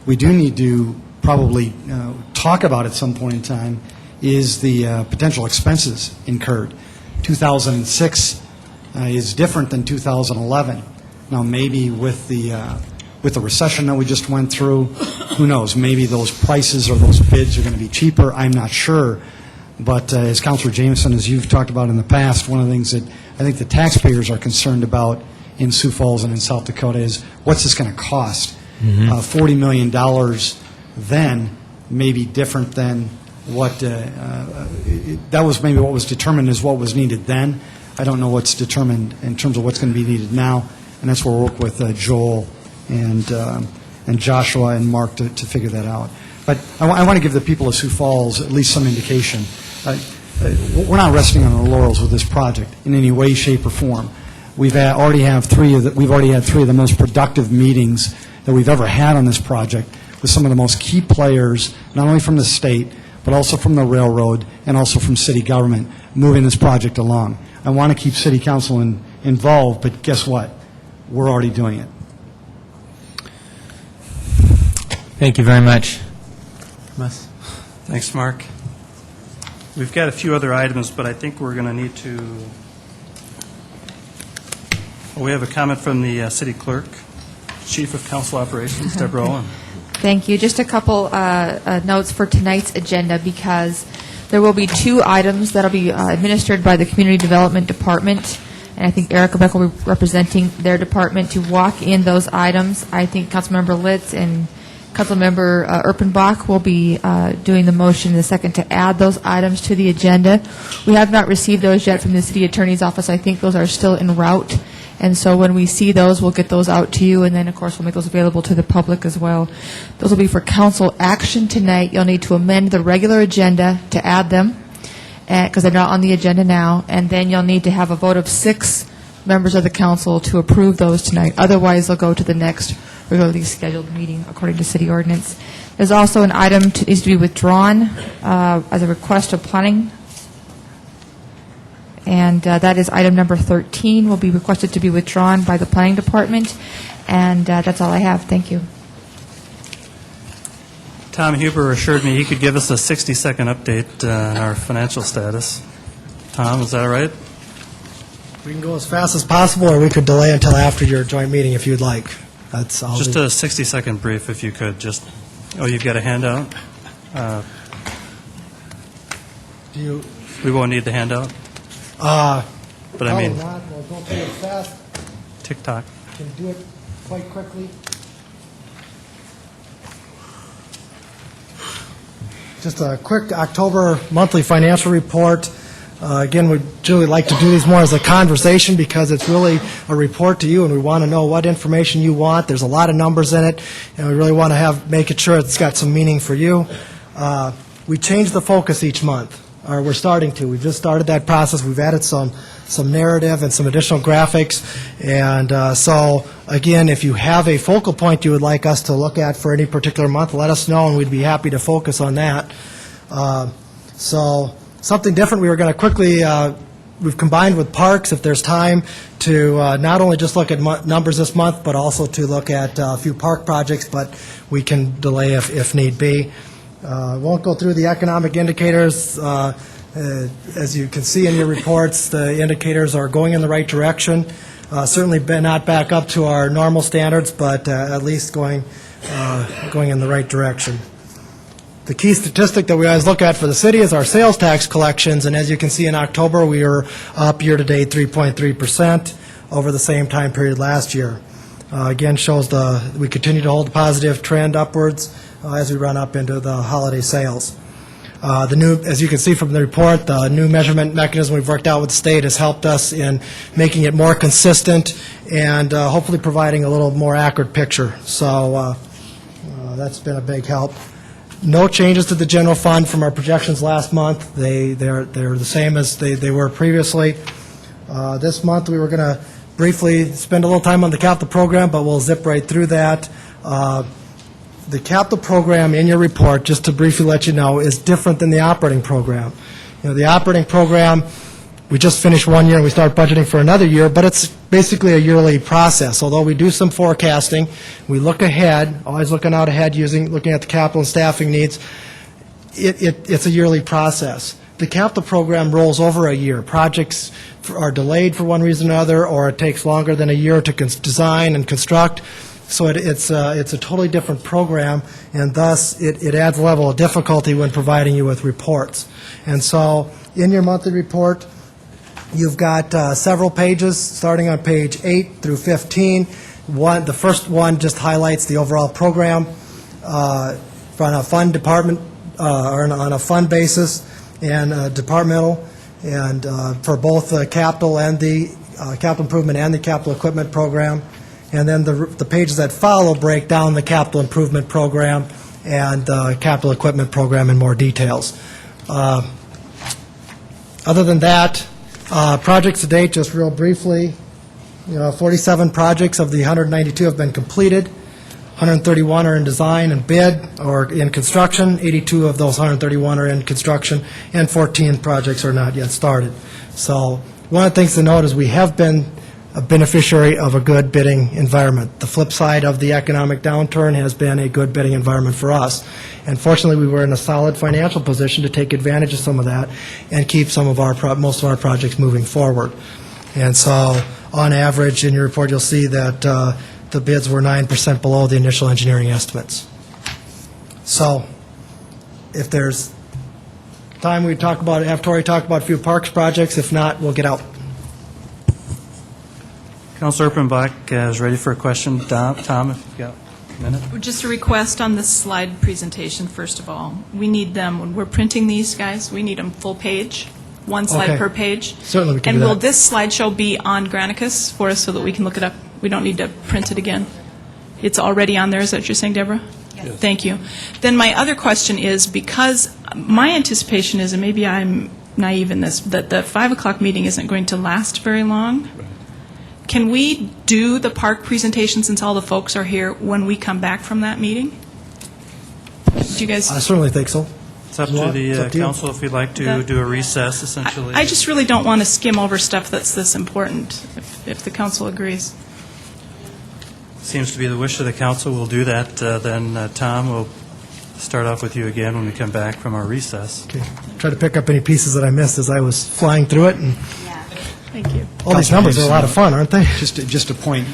[SPEAKER 8] we do need to probably talk about at some point in time is the potential expenses incurred. 2006 is different than 2011. Now, maybe with the recession that we just went through, who knows? Maybe those prices or those bids are going to be cheaper. I'm not sure. But as Councilor Jameson, as you've talked about in the past, one of the things that I think the taxpayers are concerned about in Sioux Falls and in South Dakota is what's this going to cost? $40 million then may be different than what that was maybe what was determined as what was needed then. I don't know what's determined in terms of what's going to be needed now, and that's where we'll work with Joel and Joshua and Mark to figure that out. But I want to give the people of Sioux Falls at least some indication. We're not resting on our laurels with this project in any way, shape, or form. We've already had three of the most productive meetings that we've ever had on this project with some of the most key players, not only from the state, but also from the railroad and also from city government, moving this project along. I want to keep city council involved, but guess what? We're already doing it.
[SPEAKER 2] Thank you very much.
[SPEAKER 1] Thanks, Mark. We've got a few other items, but I think we're going to need to... we have a comment from the city clerk, Chief of Council Operations, Deborah Owen.
[SPEAKER 9] Thank you. Just a couple notes for tonight's agenda, because there will be 2 items that will be administered by the Community Development Department, and I think Erica Beck will be representing their department to walk in those items. I think Councilmember Litz and Councilmember Erpenbach will be doing the motion in the second to add those items to the agenda. We have not received those yet from the City Attorney's Office. I think those are still en route. And so when we see those, we'll get those out to you, and then, of course, we'll make those available to the public as well. Those will be for council action tonight. You'll need to amend the regular agenda to add them, because they're not on the agenda now, and then you'll need to have a vote of 6 members of the council to approve those tonight. Otherwise, they'll go to the next regularly scheduled meeting according to city ordinance. There's also an item that needs to be withdrawn as a request of planning, and that is item number 13 will be requested to be withdrawn by the planning department, and that's all I have. Thank you.
[SPEAKER 1] Tom Huber assured me he could give us a 60-second update on our financial status. Tom, is that all right?
[SPEAKER 10] We can go as fast as possible, or we could delay until after your joint meeting if you'd like. That's all.
[SPEAKER 1] Just a 60-second brief, if you could. Just, you've got a handout?
[SPEAKER 10] Do you?
[SPEAKER 1] We won't need the handout? But I mean,
[SPEAKER 10] not. Well, don't do it fast.
[SPEAKER 1] TikTok.
[SPEAKER 10] Can do it quite quickly. Just a quick October monthly financial report. Again, we'd really like to do these more as a conversation because it's really a report to you, and we want to know what information you want. There's a lot of numbers in it, and we really want to make it sure it's got some meaning for you. We change the focus each month, or we're starting to. We've just started that process. We've added some narrative and some additional graphics, and so, again, if you have a focal point you would like us to look at for any particular month, let us know, and we'd be happy to focus on that. So something different, we were going to quickly we've combined with parks, if there's time, to not only just look at numbers this month, but also to look at a few park projects, but we can delay if need be. Won't go through the economic indicators. As you can see in your reports, the indicators are going in the right direction. Certainly not back up to our normal standards, but at least going in the right direction. The key statistic that we always look at for the city is our sales tax collections, and as you can see in October, we are up year-to-date 3.3% over the same time period last year. Again, shows we continue to hold a positive trend upwards as we run up into the holiday sales. As you can see from the report, the new measurement mechanism we've worked out with the state has helped us in making it more consistent and hopefully providing a little more accurate picture. So that's been a big help. No changes to the general fund from our projections last month. They're the same as they were previously. This month we were going to briefly spend a little time on the capital program, but we'll zip right through that. The capital program in your report, just to briefly let you know, is different than the operating program. The operating program, we just finished 1 year and we start budgeting for another year, but it's basically a yearly process. Although we do some forecasting, we look ahead, always looking out ahead, looking at the capital and staffing needs. It's a yearly process. The capital program rolls over a year. Projects are delayed for one reason or another, or it takes longer than a year to design and construct. So it's a totally different program, and thus it adds a level of difficulty when providing you with reports. And so in your monthly report, you've got several pages, starting on page 8 through 15. The first one just highlights the overall program on a fund department, or on a fund basis, and departmental, and for both the capital and the capital improvement and the capital equipment program. And then the pages that follow break down the capital improvement program and the capital equipment program in more details. Other than that, projects to date, just real briefly, 47 projects of the 192 have been completed. 131 are in design and bid or in construction. 82 of those 131 are in construction, and 14 projects are not yet started. So one of the things to note is we have been a beneficiary of a good bidding environment. The flip side of the economic downturn has been a good bidding environment for us. And fortunately, we were in a solid financial position to take advantage of some of that and keep most of our projects moving forward. And so, on average, in your report, you'll see that the bids were 9% below the initial engineering estimates. So, if there's time, we have Tori talk about a few parks projects. If not, we'll get out.
[SPEAKER 1] Councilor Erpenbach is ready for a question. Tom, if you've got a minute.
[SPEAKER 5] Just a request on the slide presentation, first of all. We need them, when we're printing these, guys, we need them full page, one slide
[SPEAKER 10] Okay.
[SPEAKER 5] per page.
[SPEAKER 10] Certainly we can
[SPEAKER 5] And
[SPEAKER 10] do
[SPEAKER 5] will
[SPEAKER 10] that.
[SPEAKER 5] this slideshow be on Granicus for us so that we can look it up? We don't need to print it again? It's already on there, is that what you're saying, Deborah? Yes. Thank you. Then my other question is, because my anticipation is, and maybe I'm naive in this, that the 5 o'clock meeting isn't going to last very long. Can we do the park presentation, since all the folks are here, when we come back from that meeting? Do you guys?
[SPEAKER 10] I certainly think so.
[SPEAKER 1] It's up to
[SPEAKER 10] It's
[SPEAKER 1] the
[SPEAKER 10] up to you.
[SPEAKER 1] council if we'd like to do a recess, essentially.
[SPEAKER 5] I just really don't want to skim over stuff that's this important, if the council agrees.
[SPEAKER 1] Seems to be the wish of the council. We'll do that. Then, Tom, we'll start off with you again when we come back from our recess.
[SPEAKER 10] Okay. Try to pick up any pieces that I missed as I was flying through it. And
[SPEAKER 5] Thank you.
[SPEAKER 10] all these numbers are a lot of fun, aren't they?
[SPEAKER 11] Just a point,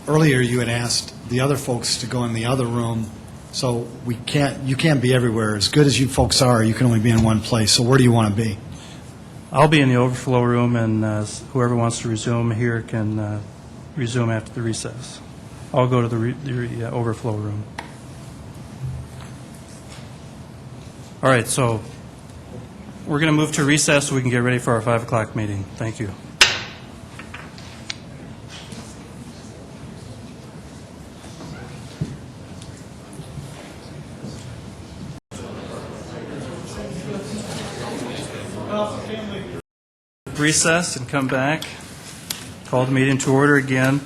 [SPEAKER 11] earlier you had asked the other folks to go in the other room, so you can't be everywhere. As good as you folks are, you can only be in one place, so where do you want to be?
[SPEAKER 1] I'll be in the overflow room, and whoever wants to resume here can resume after the recess. I'll go to the overflow room. All right, so we're going to move to recess so we can get ready for our 5 o'clock meeting. Thank you. Recess and come back. Call the meeting to order again.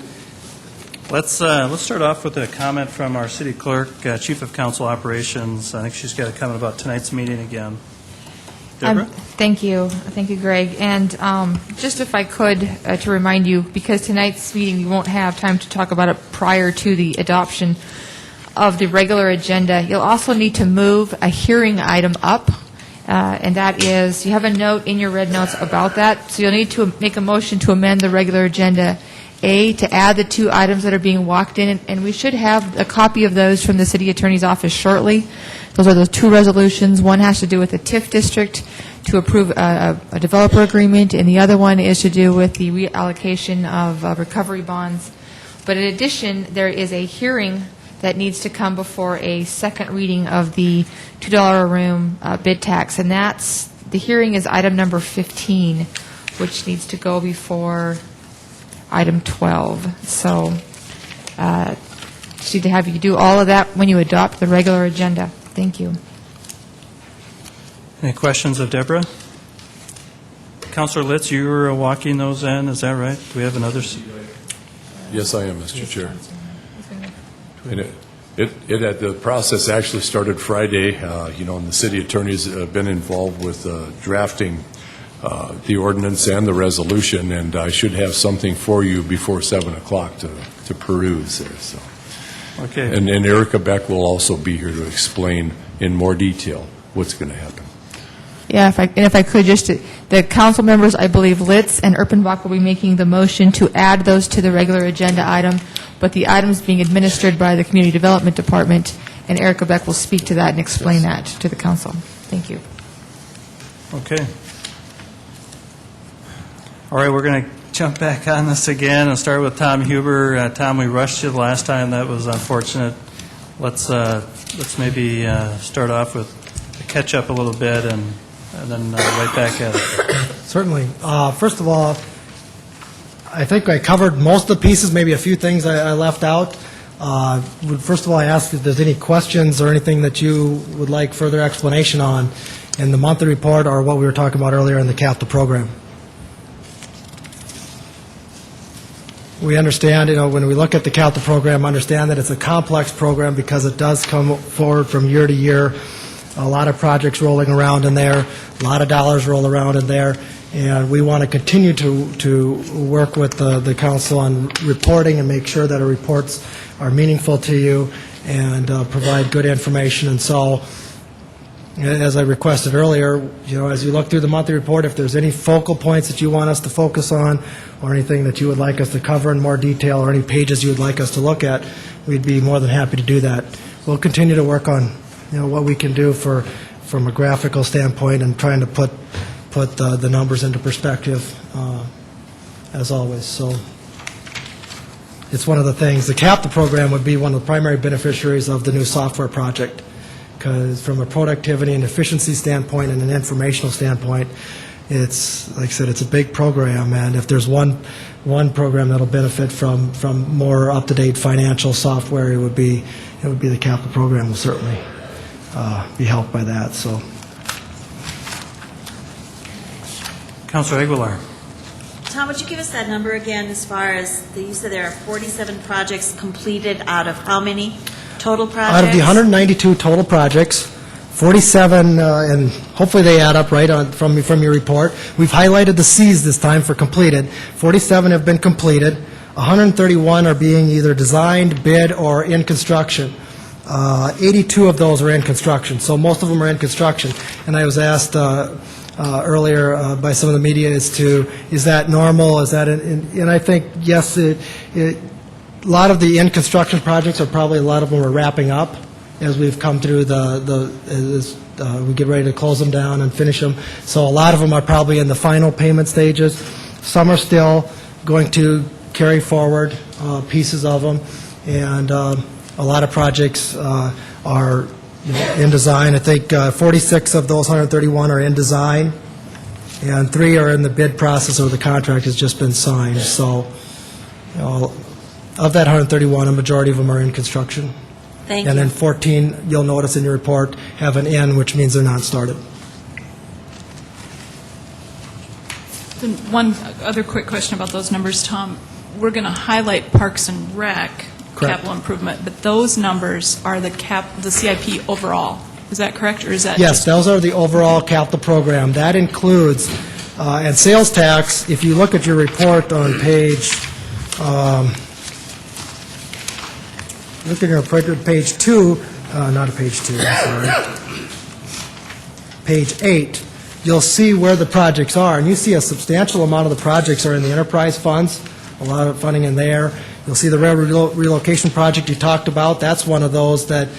[SPEAKER 1] Let's start off with a comment from our city clerk, Chief of Council Operations. I think she's got a comment about tonight's meeting again. Deborah?
[SPEAKER 9] Thank you. Thank you, Greg. And just if I could, to remind you, because tonight's meeting, we won't have time to talk about it prior to the adoption of the regular agenda, you'll also need to move a hearing item up, and that is, you have a note in your red notes about that, so you'll need to make a motion to amend the regular agenda, A, to add the 2 items that are being walked in, and we should have a copy of those from the city attorney's office shortly. Those are those 2 resolutions. One has to do with the TIF district to approve a developer agreement, and the other one is to do with the reallocation of recovery bonds. But in addition, there is a hearing that needs to come before a second reading of the $2 a room bid tax, and the hearing is item number 15, which needs to go before item 12. So just need to have you do all of that when you adopt the regular agenda. Thank you.
[SPEAKER 1] Any questions of Deborah? Councilor Litz, you were walking those in, is that right? Do we have another?
[SPEAKER 12] Yes, I am, Mr. Chair. And the process actually started Friday. And the city attorneys have been involved with drafting the ordinance and the resolution, and I should have something for you before 7 o'clock to peruse there. So.
[SPEAKER 1] Okay.
[SPEAKER 12] And Erica Beck will also be here to explain in more detail what's going to happen.
[SPEAKER 9] Yeah, if I could, just the council members, I believe Litz and Erpenbach will be making the motion to add those to the regular agenda item, but the items being administered by the Community Development Department, and Erica Beck will speak to that and explain that to the council. Thank you.
[SPEAKER 1] Okay. All right, we're going to jump back on this again and start with Tom Huber. Tom, we rushed you the last time. That was unfortunate. Let's maybe start off with a catch up a little bit and then right back at it.
[SPEAKER 10] Certainly. First of all, I think I covered most of the pieces, maybe a few things I left out. First of all, I asked if there's any questions or anything that you would like further explanation on in the monthly report or what we were talking about earlier in the capital program. We understand, when we look at the capital program, understand that it's a complex program because it does come forward from year to year. A lot of projects rolling around in there, a lot of dollars roll around in there, and we want to continue to work with the council on reporting and make sure that our reports are meaningful to you and provide good information. And so, as I requested earlier, as you look through the monthly report, if there's any focal points that you want us to focus on or anything that you would like us to cover in more detail or any pages you would like us to look at, we'd be more than happy to do that. We'll continue to work on what we can do from a graphical standpoint and trying to put the numbers into perspective, as always. So it's one of the things. The capital program would be one of the primary beneficiaries of the new software project, because from a productivity and efficiency standpoint and an informational standpoint, it's, like I said, it's a big program, and if there's one program that'll benefit from more up-to-date financial software, it would be the capital program. Will certainly be helped by that. So,
[SPEAKER 1] Councilor Aguilar.
[SPEAKER 7] Tom, would you give us that number again as far as, you said there are 47 projects completed out of how many total projects?
[SPEAKER 10] Out of the 192 total projects, 47, and hopefully they add up right on from your report. We've highlighted the Cs this time for completed. 47 have been completed. 131 are being either designed, bid, or in construction. 82 of those are in construction, so most of them are in construction. And I was asked earlier by some of the media is that normal? Is that and I think yes, a lot of the in construction projects are probably, a lot of them are wrapping up as we've come through we get ready to close them down and finish them. So a lot of them are probably in the final payment stages. Some are still going to carry forward pieces of them, and a lot of projects are in design. I think 46 of those 131 are in design, and 3 are in the bid process, or the contract has just been signed. So, of that 131, a majority of them are in construction.
[SPEAKER 7] Thank
[SPEAKER 10] and
[SPEAKER 7] you.
[SPEAKER 10] then 14, you'll notice in your report, have an N, which means they're not started.
[SPEAKER 5] Then one other quick question about those numbers, Tom. We're going to highlight Parks and Rec
[SPEAKER 10] Correct.
[SPEAKER 5] capital improvement, but those numbers are the CIP overall. Is that correct, or is that?
[SPEAKER 10] Yes, those are the overall capital program. That includes, and sales tax, if you look at your report on page, looking at page 2, not a page 2, I'm sorry, page 8, you'll see where the projects are, and you see a substantial amount of the projects are in the enterprise funds, a lot of funding in there. You'll see the railroad relocation project you talked about. That's one of those that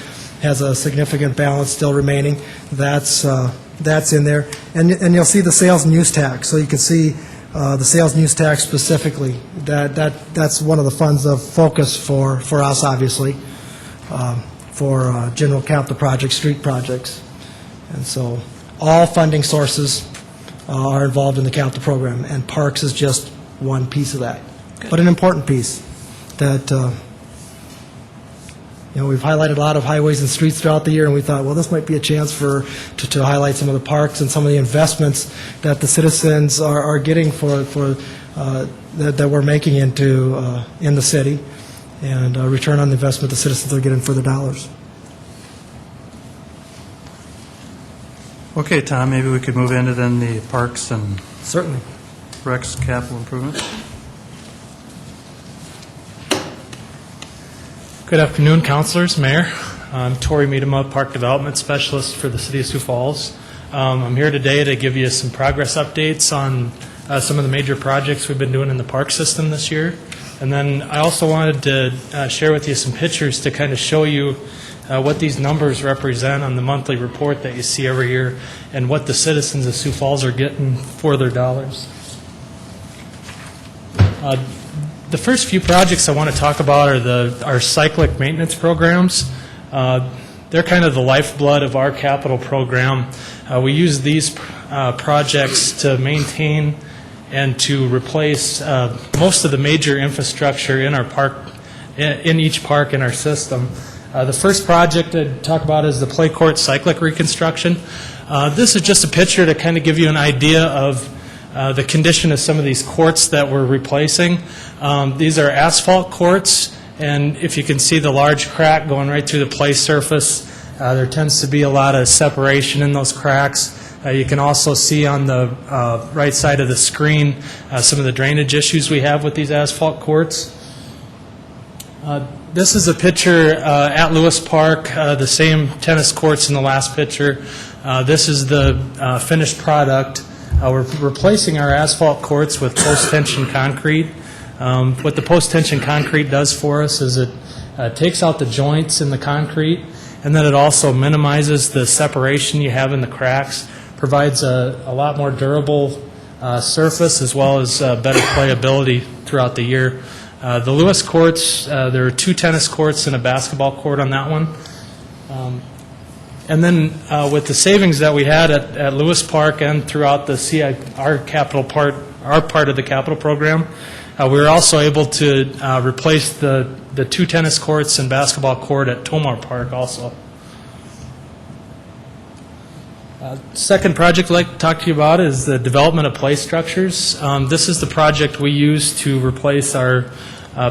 [SPEAKER 10] has a significant balance still remaining. That's in there. And you'll see the sales and use tax. So you can see the sales and use tax specifically. That's one of the funds of focus for us, obviously, for general capital projects, street projects. And so all funding sources are involved in the capital program, and parks is just one piece of that.
[SPEAKER 5] Good.
[SPEAKER 10] But an important piece that, we've highlighted a lot of highways and streets throughout the year, and we thought, well, this might be a chance to highlight some of the parks and some of the investments that the citizens are getting that we're making in the city, and return on the investment the citizens are getting for their dollars.
[SPEAKER 1] Okay, Tom, maybe we could move into then the parks and
[SPEAKER 10] Certainly.
[SPEAKER 1] Recs capital improvements.
[SPEAKER 13] Good afternoon, councilors, mayor. I'm Torrey Miedema, Park Development Specialist for the City of Sioux Falls. I'm here today to give you some progress updates on some of the major projects we've been doing in the park system this year. And then I also wanted to share with you some pictures to kind of show you what these numbers represent on the monthly report that you see every year and what the citizens of Sioux Falls are getting for their dollars. The first few projects I want to talk about are our cyclic maintenance programs. They're kind of the lifeblood of our capital program. We use these projects to maintain and to replace most of the major infrastructure in our park, in each park in our system. The first project I'd talk about is the play court cyclic reconstruction. This is just a picture to kind of give you an idea of the condition of some of these courts that we're replacing. These are asphalt courts, and if you can see the large crack going right through the play surface, there tends to be a lot of separation in those cracks. You can also see on the right side of the screen some of the drainage issues we have with these asphalt courts. This is a picture at Lewis Park, the same tennis courts in the last picture. This is the finished product. We're replacing our asphalt courts with post-tension concrete. What the post-tension concrete does for us is it takes out the joints in the concrete, and then it also minimizes the separation you have in the cracks, provides a lot more durable surface as well as better playability throughout the year. The Lewis courts, there are 2 tennis courts and a basketball court on that one. And then with the savings that we had at Lewis Park and throughout the CIP, our part of the capital program, we were also able to replace the 2 tennis courts and basketball court at Tomar Park also. Second project I'd like to talk to you about is the development of play structures. This is the project we use to replace our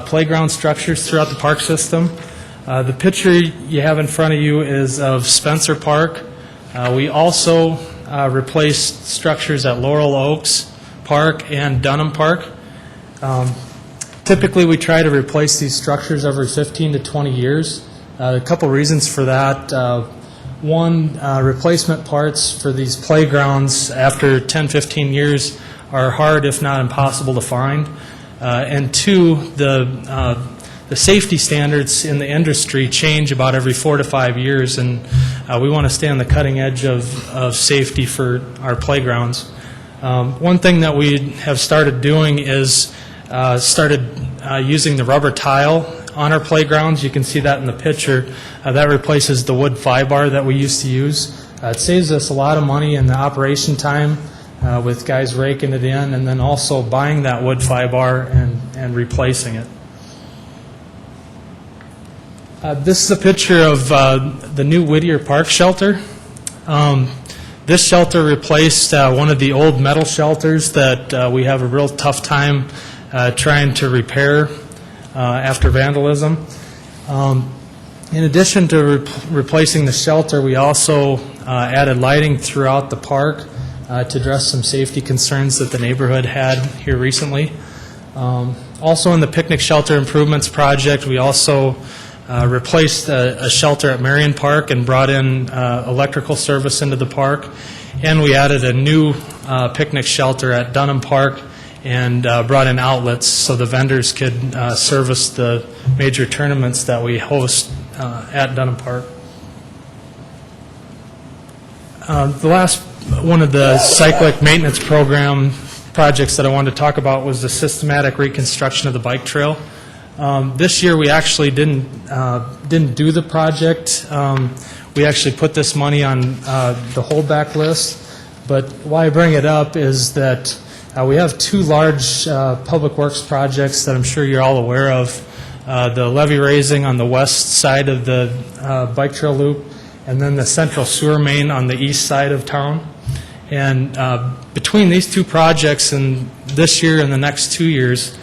[SPEAKER 13] playground structures throughout the park system. The picture you have in front of you is of Spencer Park. We also replaced structures at Laurel Oaks Park and Dunham Park. Typically, we try to replace these structures every 15 to 20 years. A couple reasons for that. One, replacement parts for these playgrounds after 10, 15 years are hard, if not impossible, to find. And two, the safety standards in the industry change about every 4 to 5 years, and we want to stay on the cutting edge of safety for our playgrounds. One thing that we have started doing is using the rubber tile on our playgrounds. You can see that in the picture. That replaces the wood fiber that we used to use. It saves us a lot of money in the operation time with guys raking it in, and then also buying that wood fiber and replacing it. This is a picture of the new Whittier Park shelter. This shelter replaced one of the old metal shelters that we have a real tough time trying to repair after vandalism. In addition to replacing the shelter, we also added lighting throughout the park to address some safety concerns that the neighborhood had here recently. Also in the picnic shelter improvements project, we also replaced a shelter at Marion Park and brought in electrical service into the park. And we added a new picnic shelter at Dunham Park and brought in outlets so the vendors could service the major tournaments that we host at Dunham Park. The last one of the cyclic maintenance program projects that I wanted to talk about was the systematic reconstruction of the bike trail. This year we actually didn't do the project. We actually put this money on the holdback list. But why I bring it up is that we have two large public works projects that I'm sure you're all aware of. The levee raising on the west side of the bike trail loop, and then the central sewer main on the east side of town. And between these two projects and this year and the next 2 years,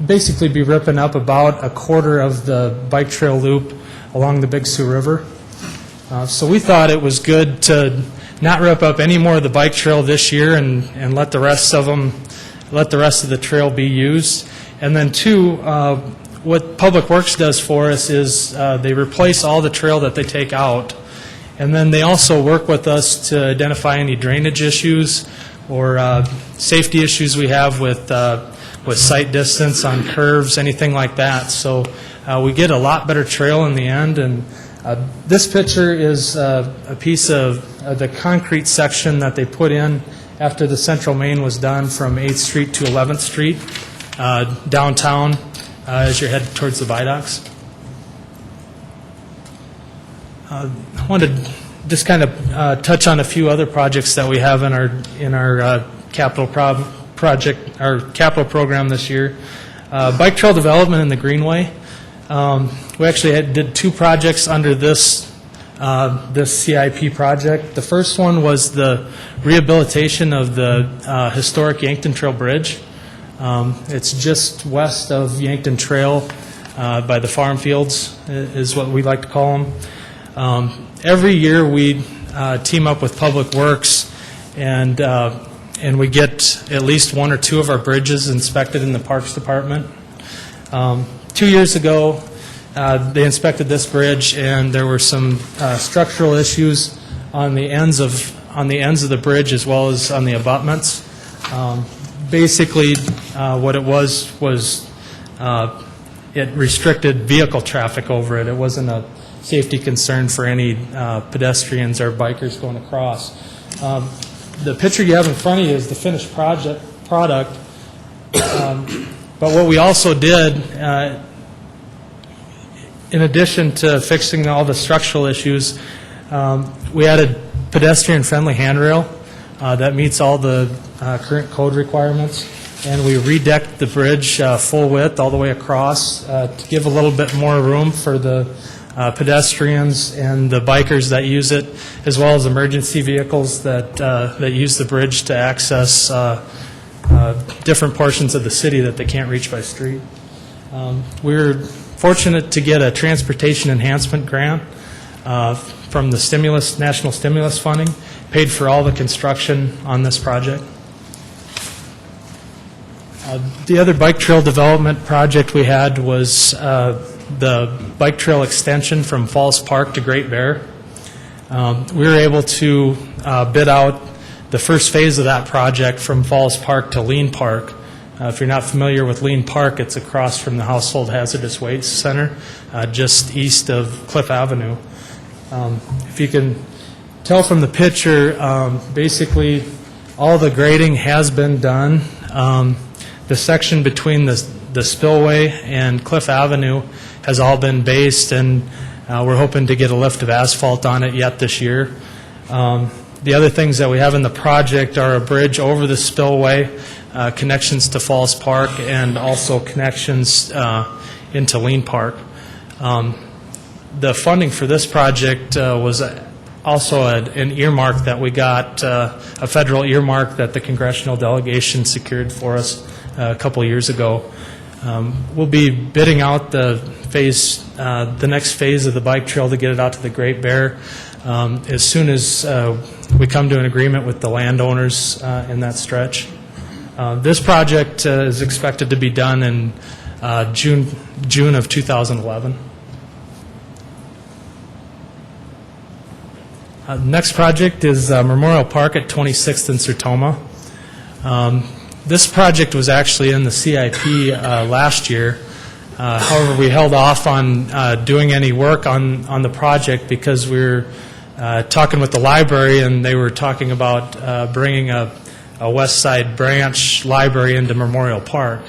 [SPEAKER 13] basically be ripping up about a quarter of the bike trail loop along the Big Sioux River. So we thought it was good to not rip up any more of the bike trail this year and let the rest of the trail be used. And then two, what Public Works does for us is they replace all the trail that they take out, and then they also work with us to identify any drainage issues or safety issues we have with sight distance on curves, anything like that. So we get a lot better trail in the end. And this picture is a piece of the concrete section that they put in after the central main was done from 8th Street to 11th Street downtown as you're headed towards the viaducts. I wanted to just kind of touch on a few other projects that we have in our capital project, our capital program this year. Bike trail development in the Greenway. We actually did two projects under this CIP project. The first one was the rehabilitation of the historic Yankton Trail Bridge. It's just west of Yankton Trail by the farm fields is what we like to call them. Every year we team up with Public Works and we get at least one or two of our bridges inspected in the Parks Department. 2 years ago, they inspected this bridge, and there were some structural issues on the ends of the bridge as well as on the abutments. Basically, what it was it restricted vehicle traffic over it. It wasn't a safety concern for any pedestrians or bikers going across. The picture you have in front of you is the finished product. But what we also did, in addition to fixing all the structural issues, we added pedestrian-friendly handrail that meets all the current code requirements, and we redecked the bridge full width all the way across to give a little bit more room for the pedestrians and the bikers that use it, as well as emergency vehicles that use the bridge to access different portions of the city that they can't reach by street. We were fortunate to get a transportation enhancement grant from the national stimulus funding, paid for all the construction on this project. The other bike trail development project we had was the bike trail extension from Falls Park to Great Bear. We were able to bid out the first phase of that project from Falls Park to Lean Park. If you're not familiar with Lean Park, it's across from the Household Hazardous Waste Center, just east of Cliff Avenue. If you can tell from the picture, basically all the grading has been done. The section between the spillway and Cliff Avenue has all been based, and we're hoping to get a lift of asphalt on it yet this year. The other things that we have in the project are a bridge over the spillway, connections to Falls Park, and also connections into Lean Park. The funding for this project was also an earmark that we got, a federal earmark that the congressional delegation secured for us a couple years ago. We'll be bidding out the next phase of the bike trail to get it out to the Great Bear as soon as we come to an agreement with the landowners in that stretch. This project is expected to be done in June of 2011. Next project is Memorial Park at 26th and Sertoma. This project was actually in the CIP last year. However, we held off on doing any work on the project because we were talking with the library, and they were talking about bringing a West Side branch library into Memorial Park.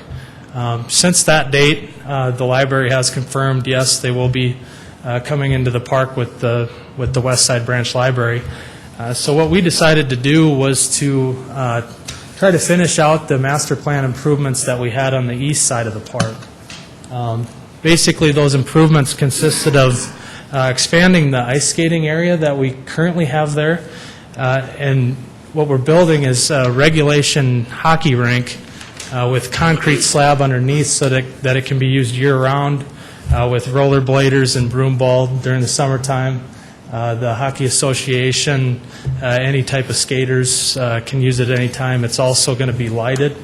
[SPEAKER 13] Since that date, the library has confirmed, yes, they will be coming into the park with the West Side branch library. So what we decided to do was to try to finish out the master plan improvements that we had on the east side of the park. Basically, those improvements consisted of expanding the ice skating area that we currently have there, and what we're building is a regulation hockey rink with concrete slab underneath so that it can be used year-round with rollerbladers and broom ball during the summertime. The Hockey Association, any type of skaters can use it any time. It's also going to be lighted.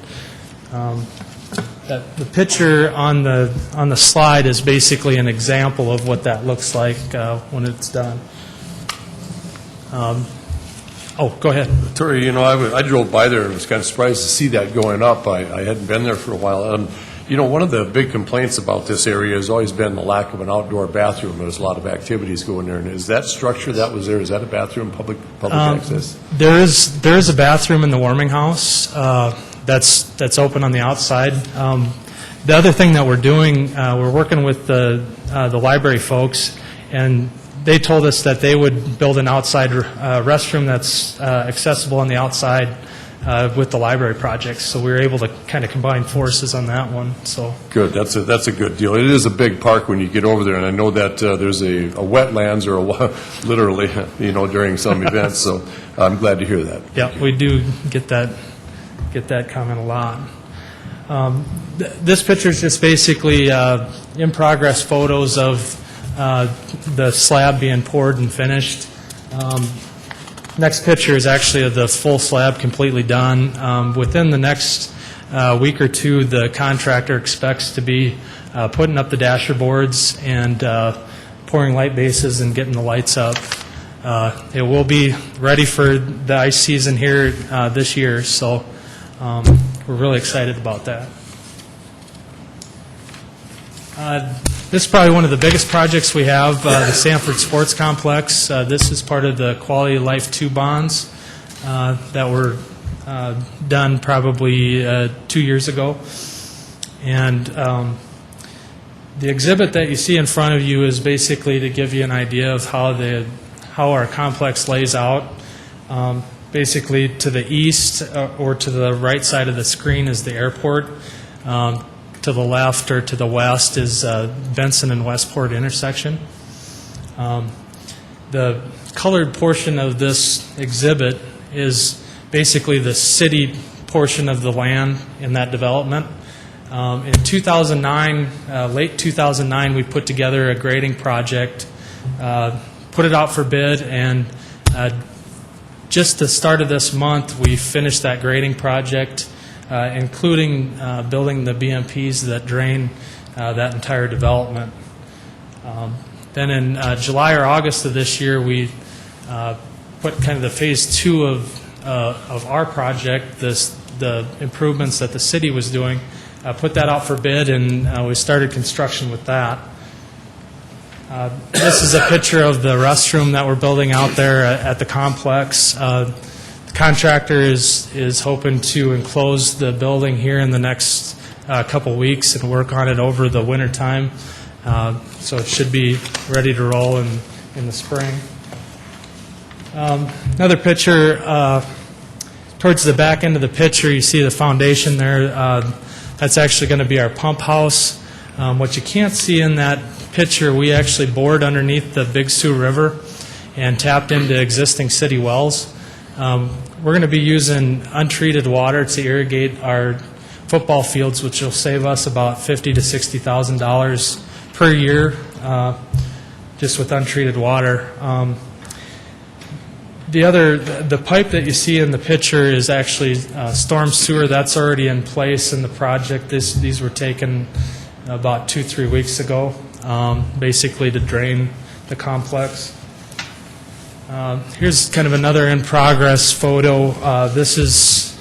[SPEAKER 13] The picture on the slide is basically an example of what that looks like when it's done. Go ahead.
[SPEAKER 12] Tori, I drove by there and was kind of surprised to see that going up. I hadn't been there for a while. One of the big complaints about this area has always been the lack of an outdoor bathroom. There's a lot of activities going there. And is that structure that was there, is that a bathroom, public access?
[SPEAKER 13] There is a bathroom in the warming house that's open on the outside. The other thing that we're doing, we're working with the library folks, and they told us that they would build an outside restroom that's accessible on the outside with the library projects. So we were able to kind of combine forces on that one. So
[SPEAKER 12] good. That's a good deal. It is a big park when you get over there, and I know that there's a wetlands or literally, during some events. So I'm glad to hear that.
[SPEAKER 13] Yeah, we do get that comment a lot. This picture is just basically in progress photos of the slab being poured and finished. Next picture is actually of the full slab completely done. Within the next week or two, the contractor expects to be putting up the dasher boards and pouring light bases and getting the lights up. It will be ready for the ice season here this year, so we're really excited about that. This is probably one of the biggest projects we have, the Sanford Sports Complex. This is part of the Quality of Life 2 bonds that were done probably 2 years ago. And the exhibit that you see in front of you is basically to give you an idea of how our complex lays out. Basically, to the east or to the right side of the screen is the airport. To the left or to the west is Benson and Westport intersection. The colored portion of this exhibit is basically the city portion of the land in that development. In 2009, late 2009, we put together a grading project, put it out for bid, and just the start of this month, we finished that grading project, including building the BMPs that drain that entire development. Then in July or August of this year, we put kind of the phase 2 of our project, the improvements that the city was doing, put that out for bid, and we started construction with that. This is a picture of the restroom that we're building out there at the complex. The contractor is hoping to enclose the building here in the next couple weeks and work on it over the winter time. So it should be ready to roll in the spring. Another picture, towards the back end of the picture, you see the foundation there. That's actually going to be our pump house. What you can't see in that picture, we actually bored underneath the Big Sioux River and tapped into existing city wells. We're going to be using untreated water to irrigate our football fields, which will save us about $50,000 to $60,000 per year, just with untreated water. The pipe that you see in the picture is actually storm sewer. That's already in place in the project. These were taken about 2-3 weeks ago, basically to drain the complex. Here's kind of another in-progress photo. This is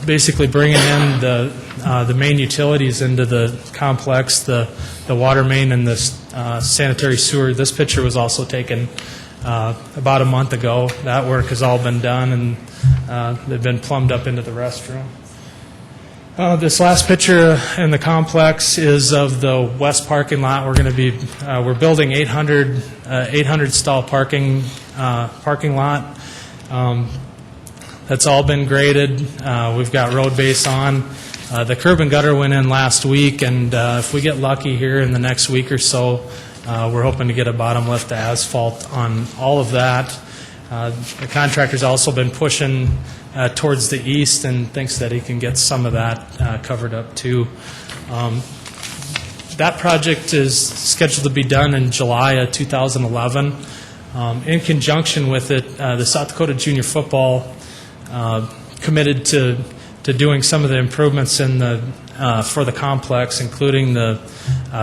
[SPEAKER 13] basically bringing in the main utilities into the complex, the water main and the sanitary sewer. This picture was also taken about a month ago. That work has all been done, and they've been plumbed up into the restroom. This last picture in the complex is of the west parking lot. We're building 800 stall parking lot. That's all been graded. We've got road base on. The curb and gutter went in last week, and if we get lucky here in the next week or so, we're hoping to get a bottom lift to asphalt on all of that. The contractor's also been pushing towards the east and thinks that he can get some of that covered up too. That project is scheduled to be done in July of 2011. In conjunction with it, the South Dakota Junior Football committed to doing some of the improvements for the complex, including the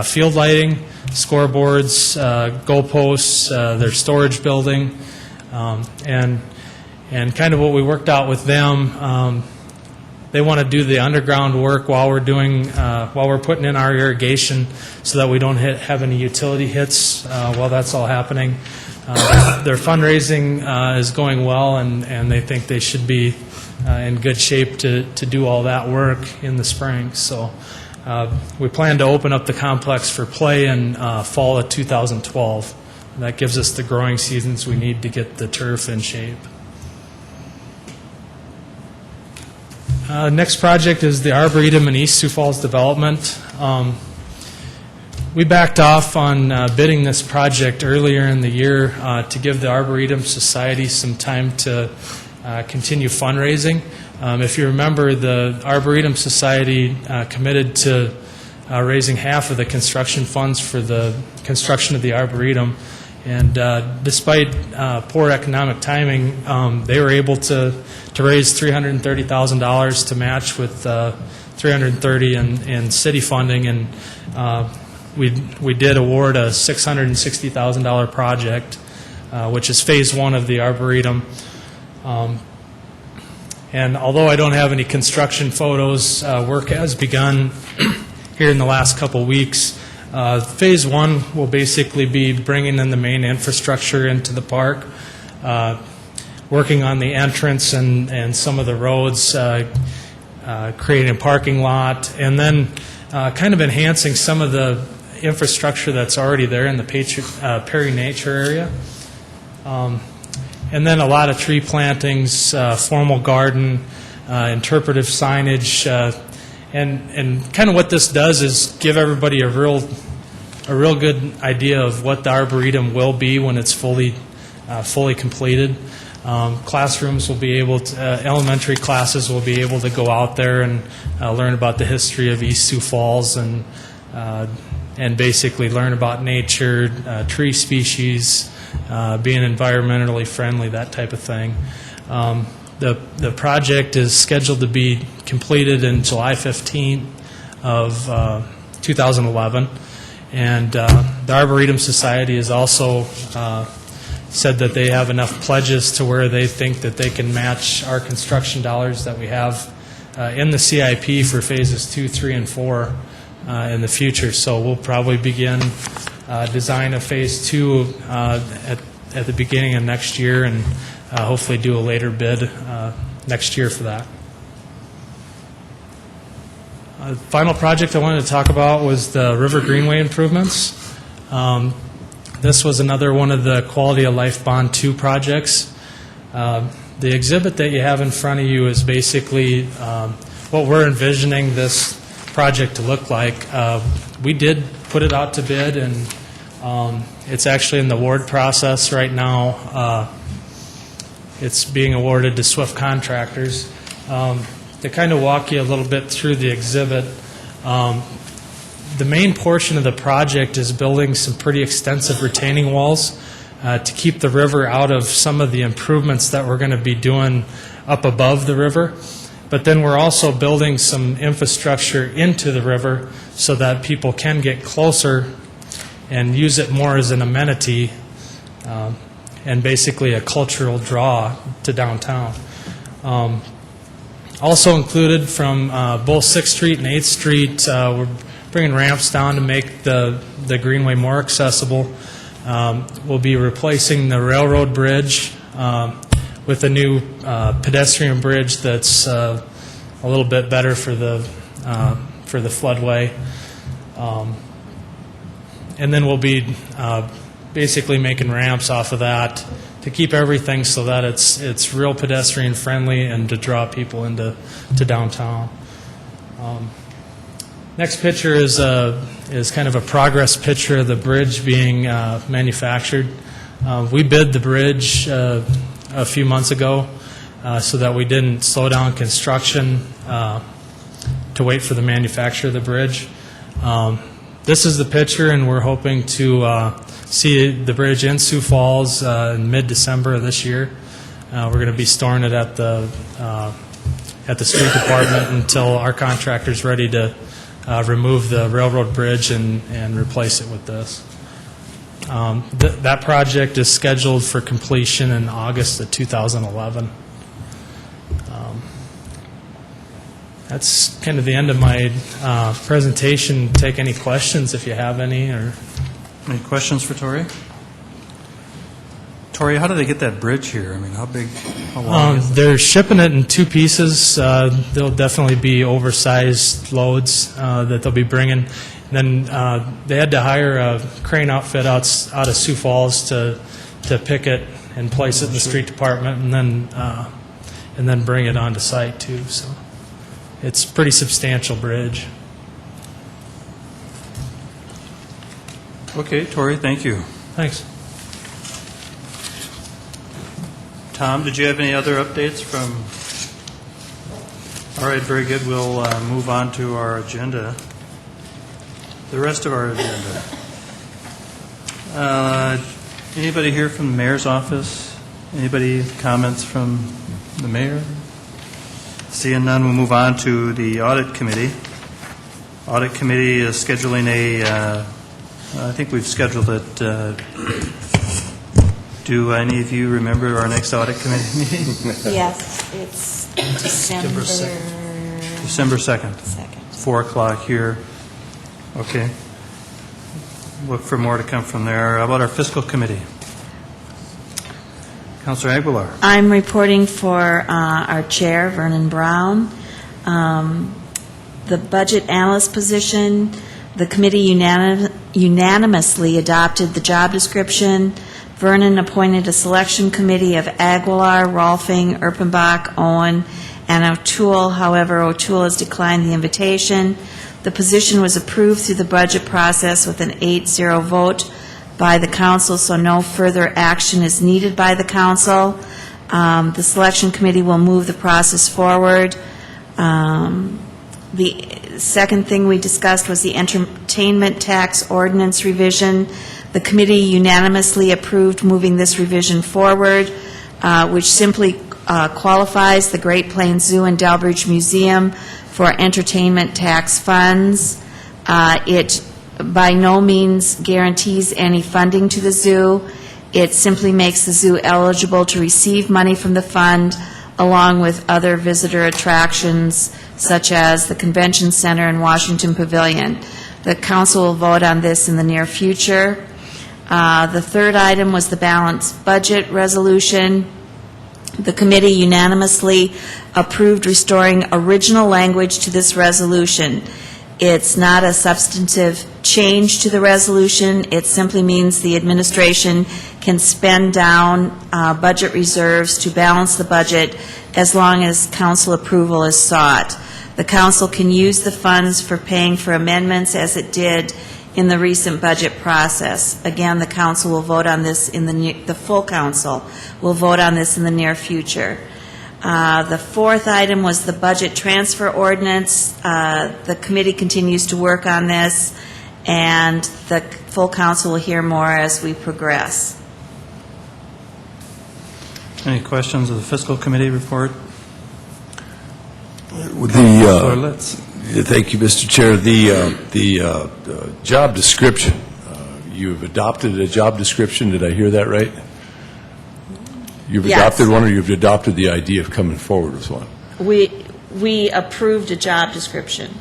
[SPEAKER 13] field lighting, scoreboards, goalposts, their storage building, and kind of what we worked out with them. They want to do the underground work while we're putting in our irrigation, so that we don't have any utility hits while that's all happening. Their fundraising is going well, and they think they should be in good shape to do all that work in the spring. So we plan to open up the complex for play in fall of 2012. That gives us the growing seasons we need to get the turf in shape. Next project is the Arboretum in East Sioux Falls development. We backed off on bidding this project earlier in the year to give the Arboretum Society some time to continue fundraising. If you remember, the Arboretum Society committed to raising half of the construction funds for the construction of the Arboretum. And despite poor economic timing, they were able to raise $330,000 to match with $330,000 in city funding, and we did award a $660,000 project, which is phase one of the Arboretum. And although I don't have any construction photos, work has begun here in the last couple weeks. Phase one will basically be bringing in the main infrastructure into the park, working on the entrance and some of the roads, creating a parking lot, and then kind of enhancing some of the infrastructure that's already there in the Perry Nature area. And then a lot of tree plantings, formal garden, interpretive signage, and kind of what this does is give everybody a real good idea of what the Arboretum will be when it's fully completed. Classrooms will be able to, elementary classes will be able to go out there and learn about the history of East Sioux Falls and basically learn about nature, tree species, being environmentally friendly, that type of thing. The project is scheduled to be completed in July 15th of 2011, and the Arboretum Society has also said that they have enough pledges to where they think that they can match our construction dollars that we have in the CIP for phases 2, 3, and 4 in the future. So we'll probably begin design of phase 2 at the beginning of next year, and hopefully do a later bid next year for that. The final project I wanted to talk about was the River Greenway improvements. This was another one of the Quality of Life Bond 2 projects. The exhibit that you have in front of you is basically what we're envisioning this project to look like. We did put it out to bid, and it's actually in the award process right now. It's being awarded to Swift Contractors. to kind of walk you a little bit through the exhibit. The main portion of the project is building some pretty extensive retaining walls to keep the river out of some of the improvements that we're going to be doing up above the river. But then we're also building some infrastructure into the river so that people can get closer and use it more as an amenity and basically a cultural draw to downtown. Also included from both 6th Street and 8th Street, we're bringing ramps down to make the greenway more accessible. We'll be replacing the railroad bridge with a new pedestrian bridge that's a little bit better for the floodway. And then we'll be basically making ramps off of that to keep everything so that it's real pedestrian friendly and to draw people into downtown. Next picture is kind of a progress picture of the bridge being manufactured. We bid the bridge a few months ago so that we didn't slow down construction to wait for the manufacture of the bridge. This is the picture, and we're hoping to see the bridge in Sioux Falls in mid-December of this year. We're going to be storing it at the street department until our contractor's ready to remove the railroad bridge and replace it with this. That project is scheduled for completion in August of 2011. That's kind of the end of my presentation. Take any questions if you have any. Or
[SPEAKER 1] Any questions for Tori? Tori, how do they get that bridge here? I mean, how big, how long is it?
[SPEAKER 13] they're shipping it in two pieces. There'll definitely be oversized loads that they'll be bringing. And then they had to hire a crane outfit out of Sioux Falls to pick it and place it in the street department, and then bring it onto site too. So it's a pretty substantial bridge.
[SPEAKER 1] Okay, Tori, thank you.
[SPEAKER 13] Thanks.
[SPEAKER 1] Tom, did you have any other updates from? All right, very good. We'll move on to our agenda. The rest of our agenda. Anybody here from the mayor's office? Anybody comments from the mayor? Seeing none, we'll move on to the audit committee. Audit committee is scheduling I think we've scheduled it. Do any of you remember our next audit committee meeting?
[SPEAKER 7] Yes, it's December
[SPEAKER 1] 2nd. 4 o'clock here. Okay. Look for more to come from there. How about our fiscal committee? Councilor Aguilar.
[SPEAKER 7] I'm reporting for our chair, Vernon Brown. The budget analyst position, the committee unanimously adopted the job description. Vernon appointed a selection committee of Aguilar, Rolfing, Erpenbach, Owen, and O'Toole. However, O'Toole has declined the invitation. The position was approved through the budget process with an 8-0 vote by the council, so no further action is needed by the council. The selection committee will move the process forward. The second thing we discussed was the entertainment tax ordinance revision. The committee unanimously approved moving this revision forward, which simply qualifies the Great Plains Zoo and Delbridge Museum for entertainment tax funds. It by no means guarantees any funding to the zoo. It simply makes the zoo eligible to receive money from the fund, along with other visitor attractions such as the Convention Center and Washington Pavilion. The council will vote on this in the near future. The third item was the balanced budget resolution. The committee unanimously approved restoring original language to this resolution. It's not a substantive change to the resolution. It simply means the administration can spend down budget reserves to balance the budget as long as council approval is sought. The council can use the funds for paying for amendments as it did in the recent budget process. Again, the council will vote on this the full council will vote on this in the near future. The fourth item was the budget transfer ordinance. The committee continues to work on this, and the full council will hear more as we progress.
[SPEAKER 1] Any questions of the fiscal committee report?
[SPEAKER 12] Thank you, Mr. Chair. The job description, you've adopted a job description, did I hear that right? You've
[SPEAKER 7] Yes.
[SPEAKER 12] adopted one, or you've adopted the idea of coming forward with one?
[SPEAKER 7] We approved a job description.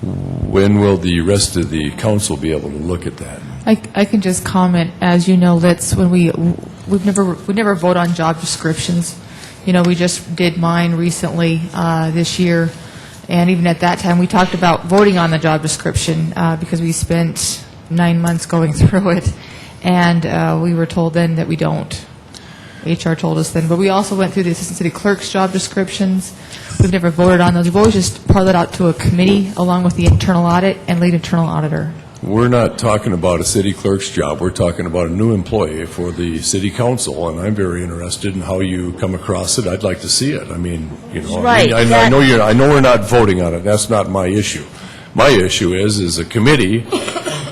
[SPEAKER 12] When will the rest of the council be able to look at that?
[SPEAKER 9] I can just comment, as you know, Litz, when we never vote on job descriptions. You know, we just did mine recently this year, and even at that time, we talked about voting on the job description because we spent 9 months going through it, and we were told then that we don't. HR told us then, but we also went through the assistant city clerk's job descriptions. We've never voted on those. We've always just parlayed out to a committee along with the internal audit and lead internal auditor.
[SPEAKER 12] We're not talking about a city clerk's job. We're talking about a new employee for the city council, and I'm very interested in how you come across it. I'd like to see it. I mean, you know,
[SPEAKER 7] Right,
[SPEAKER 12] I know I know we're not voting on it. That's not my issue. My issue is a committee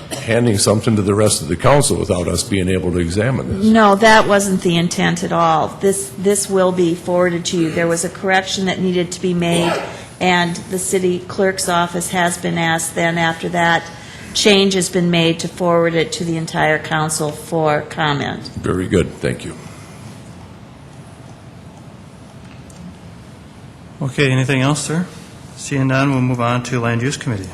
[SPEAKER 12] handing something to the rest of the council without us being able to examine this.
[SPEAKER 7] No, that wasn't the intent at all. This will be forwarded to you. There was a correction that needed to be made, and the city clerk's office has been asked then after that change has been made to forward it to the entire council for comment.
[SPEAKER 12] Very good. Thank you.
[SPEAKER 1] Okay, anything else, sir? Seeing none, we'll move on to Land Use Committee.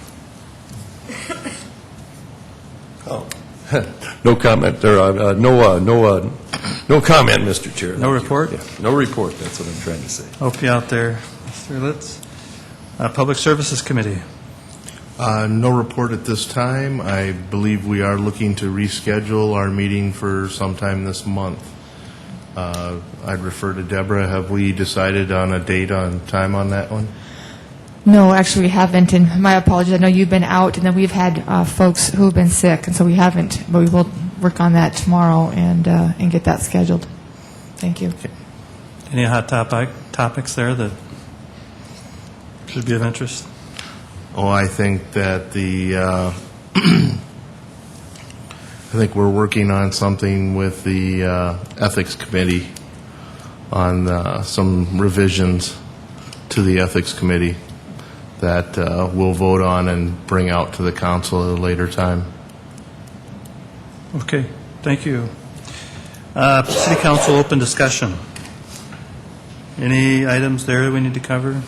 [SPEAKER 12] No comment. No comment, Mr. Chair.
[SPEAKER 1] No report?
[SPEAKER 12] Yeah, no report. That's what I'm trying to say.
[SPEAKER 1] Hope you out there, Mr. Litz. Public Services Committee.
[SPEAKER 14] No report at this time. I believe we are looking to reschedule our meeting for sometime this month. I'd refer to Deborah. Have we decided on a date on time on that one?
[SPEAKER 9] No, actually, we haven't, and my apologies. I know you've been out, and then we've had folks who have been sick, and so we haven't, but we will work on that tomorrow and get that scheduled. Thank you.
[SPEAKER 1] Any hot topics there that should be of interest?
[SPEAKER 14] Oh, I think that I think we're working on something with the Ethics Committee on some revisions to the Ethics Committee that we'll vote on and bring out to the council at a later time.
[SPEAKER 1] Okay, thank you. City Council open discussion. Any items there that we need to cover?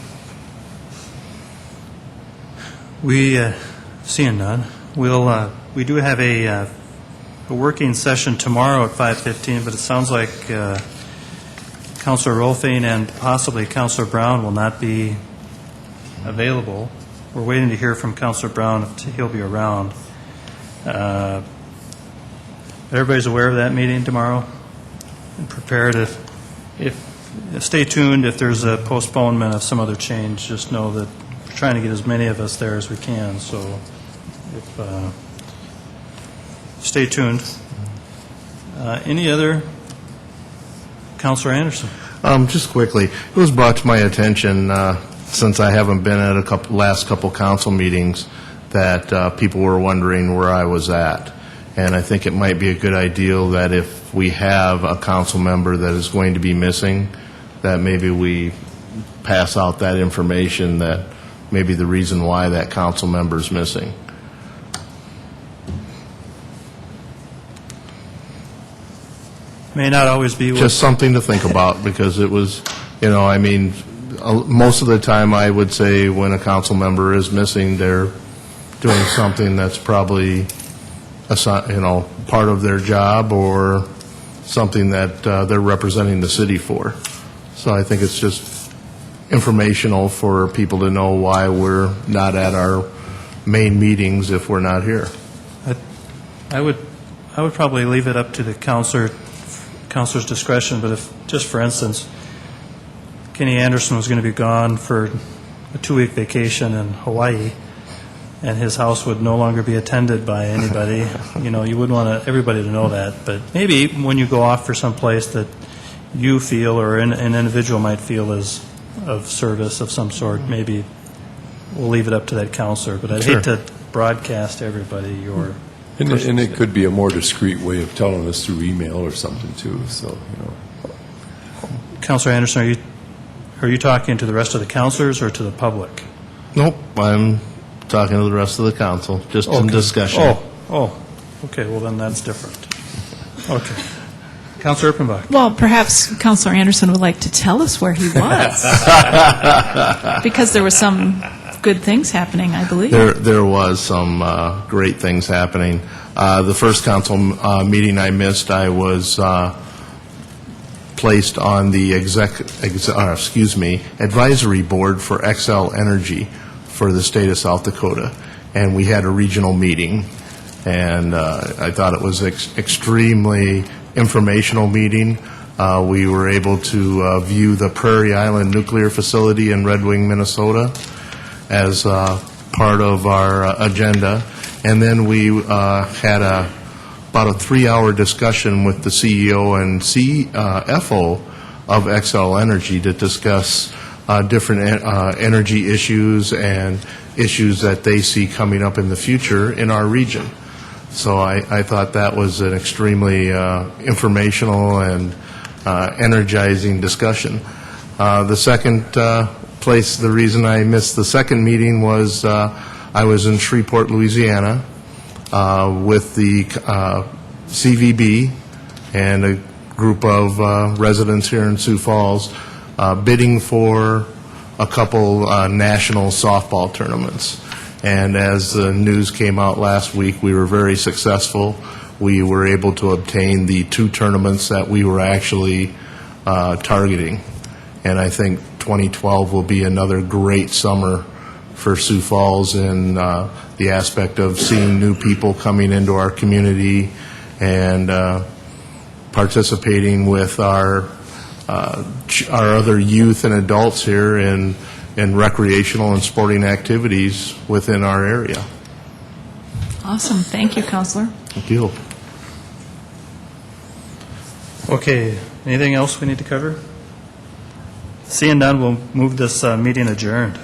[SPEAKER 1] Seeing none, we do have a working session tomorrow at 5:15, but it sounds like Councilor Rolfing and possibly Councilor Brown will not be available. We're waiting to hear from Councilor Brown if he'll be around. Everybody's aware of that meeting tomorrow and prepared. If stay tuned if there's a postponement of some other change. Just know that we're trying to get as many of us there as we can. So stay tuned. Any other? Councilor Anderson.
[SPEAKER 14] Just quickly, it was brought to my attention since I haven't been at last couple council meetings that people were wondering where I was at. And I think it might be a good idea that if we have a council member that is going to be missing, that maybe we pass out that information, that maybe the reason why that council member is missing.
[SPEAKER 1] May not always be.
[SPEAKER 14] Just something to think about, because it was, I mean, most of the time I would say when a council member is missing, they're doing something that's probably, part of their job or something that they're representing the city for. So I think it's just informational for people to know why we're not at our main meetings if we're not here.
[SPEAKER 1] I would probably leave it up to the counselor's discretion, but if, just for instance, Kenny Anderson was going to be gone for a 2-week vacation in Hawaii, and his house would no longer be attended by anybody, you wouldn't want everybody to know that. But maybe when you go off for some place that you feel or an individual might feel is of service of some sort, maybe we'll leave it up to that counselor. But I'd hate to broadcast everybody your questions.
[SPEAKER 12] And it could be a more discreet way of telling us through email or something, too, so,
[SPEAKER 1] Counselor Anderson, are you talking to the rest of the counselors or to the public?
[SPEAKER 14] Nope, I'm talking to the rest of the council, just in discussion.
[SPEAKER 1] Okay, well, then that's different. Okay. Counselor Erpenbach.
[SPEAKER 5] Well, perhaps Counselor Anderson would like to tell us where he was. Because there were some good things happening, I believe.
[SPEAKER 14] There was some great things happening. The first council meeting I missed, I was placed on the advisory board for Xcel Energy for the state of South Dakota, and we had a regional meeting, and I thought it was extremely informational meeting. We were able to view the Prairie Island Nuclear Facility in Red Wing, Minnesota, as part of our agenda, and then we had about a 3-hour discussion with the CEO and CFO of Xcel Energy to discuss different energy issues and issues that they see coming up in the future in our region. So I thought that was an extremely informational and energizing discussion. The second place, the reason I missed the second meeting was I was in Shreveport, Louisiana, with the CVB and a group of residents here in Sioux Falls bidding for a couple national softball tournaments. And as the news came out last week, we were very successful. We were able to obtain the 2 tournaments that we were actually targeting. And I think 2012 will be another great summer for Sioux Falls in the aspect of seeing new people coming into our community and participating with our other youth and adults here in recreational and sporting activities within our area.
[SPEAKER 5] Awesome. Thank you, Counselor.
[SPEAKER 14] Thank you.
[SPEAKER 1] Okay, anything else we need to cover? Seeing none, we'll move this meeting adjourned.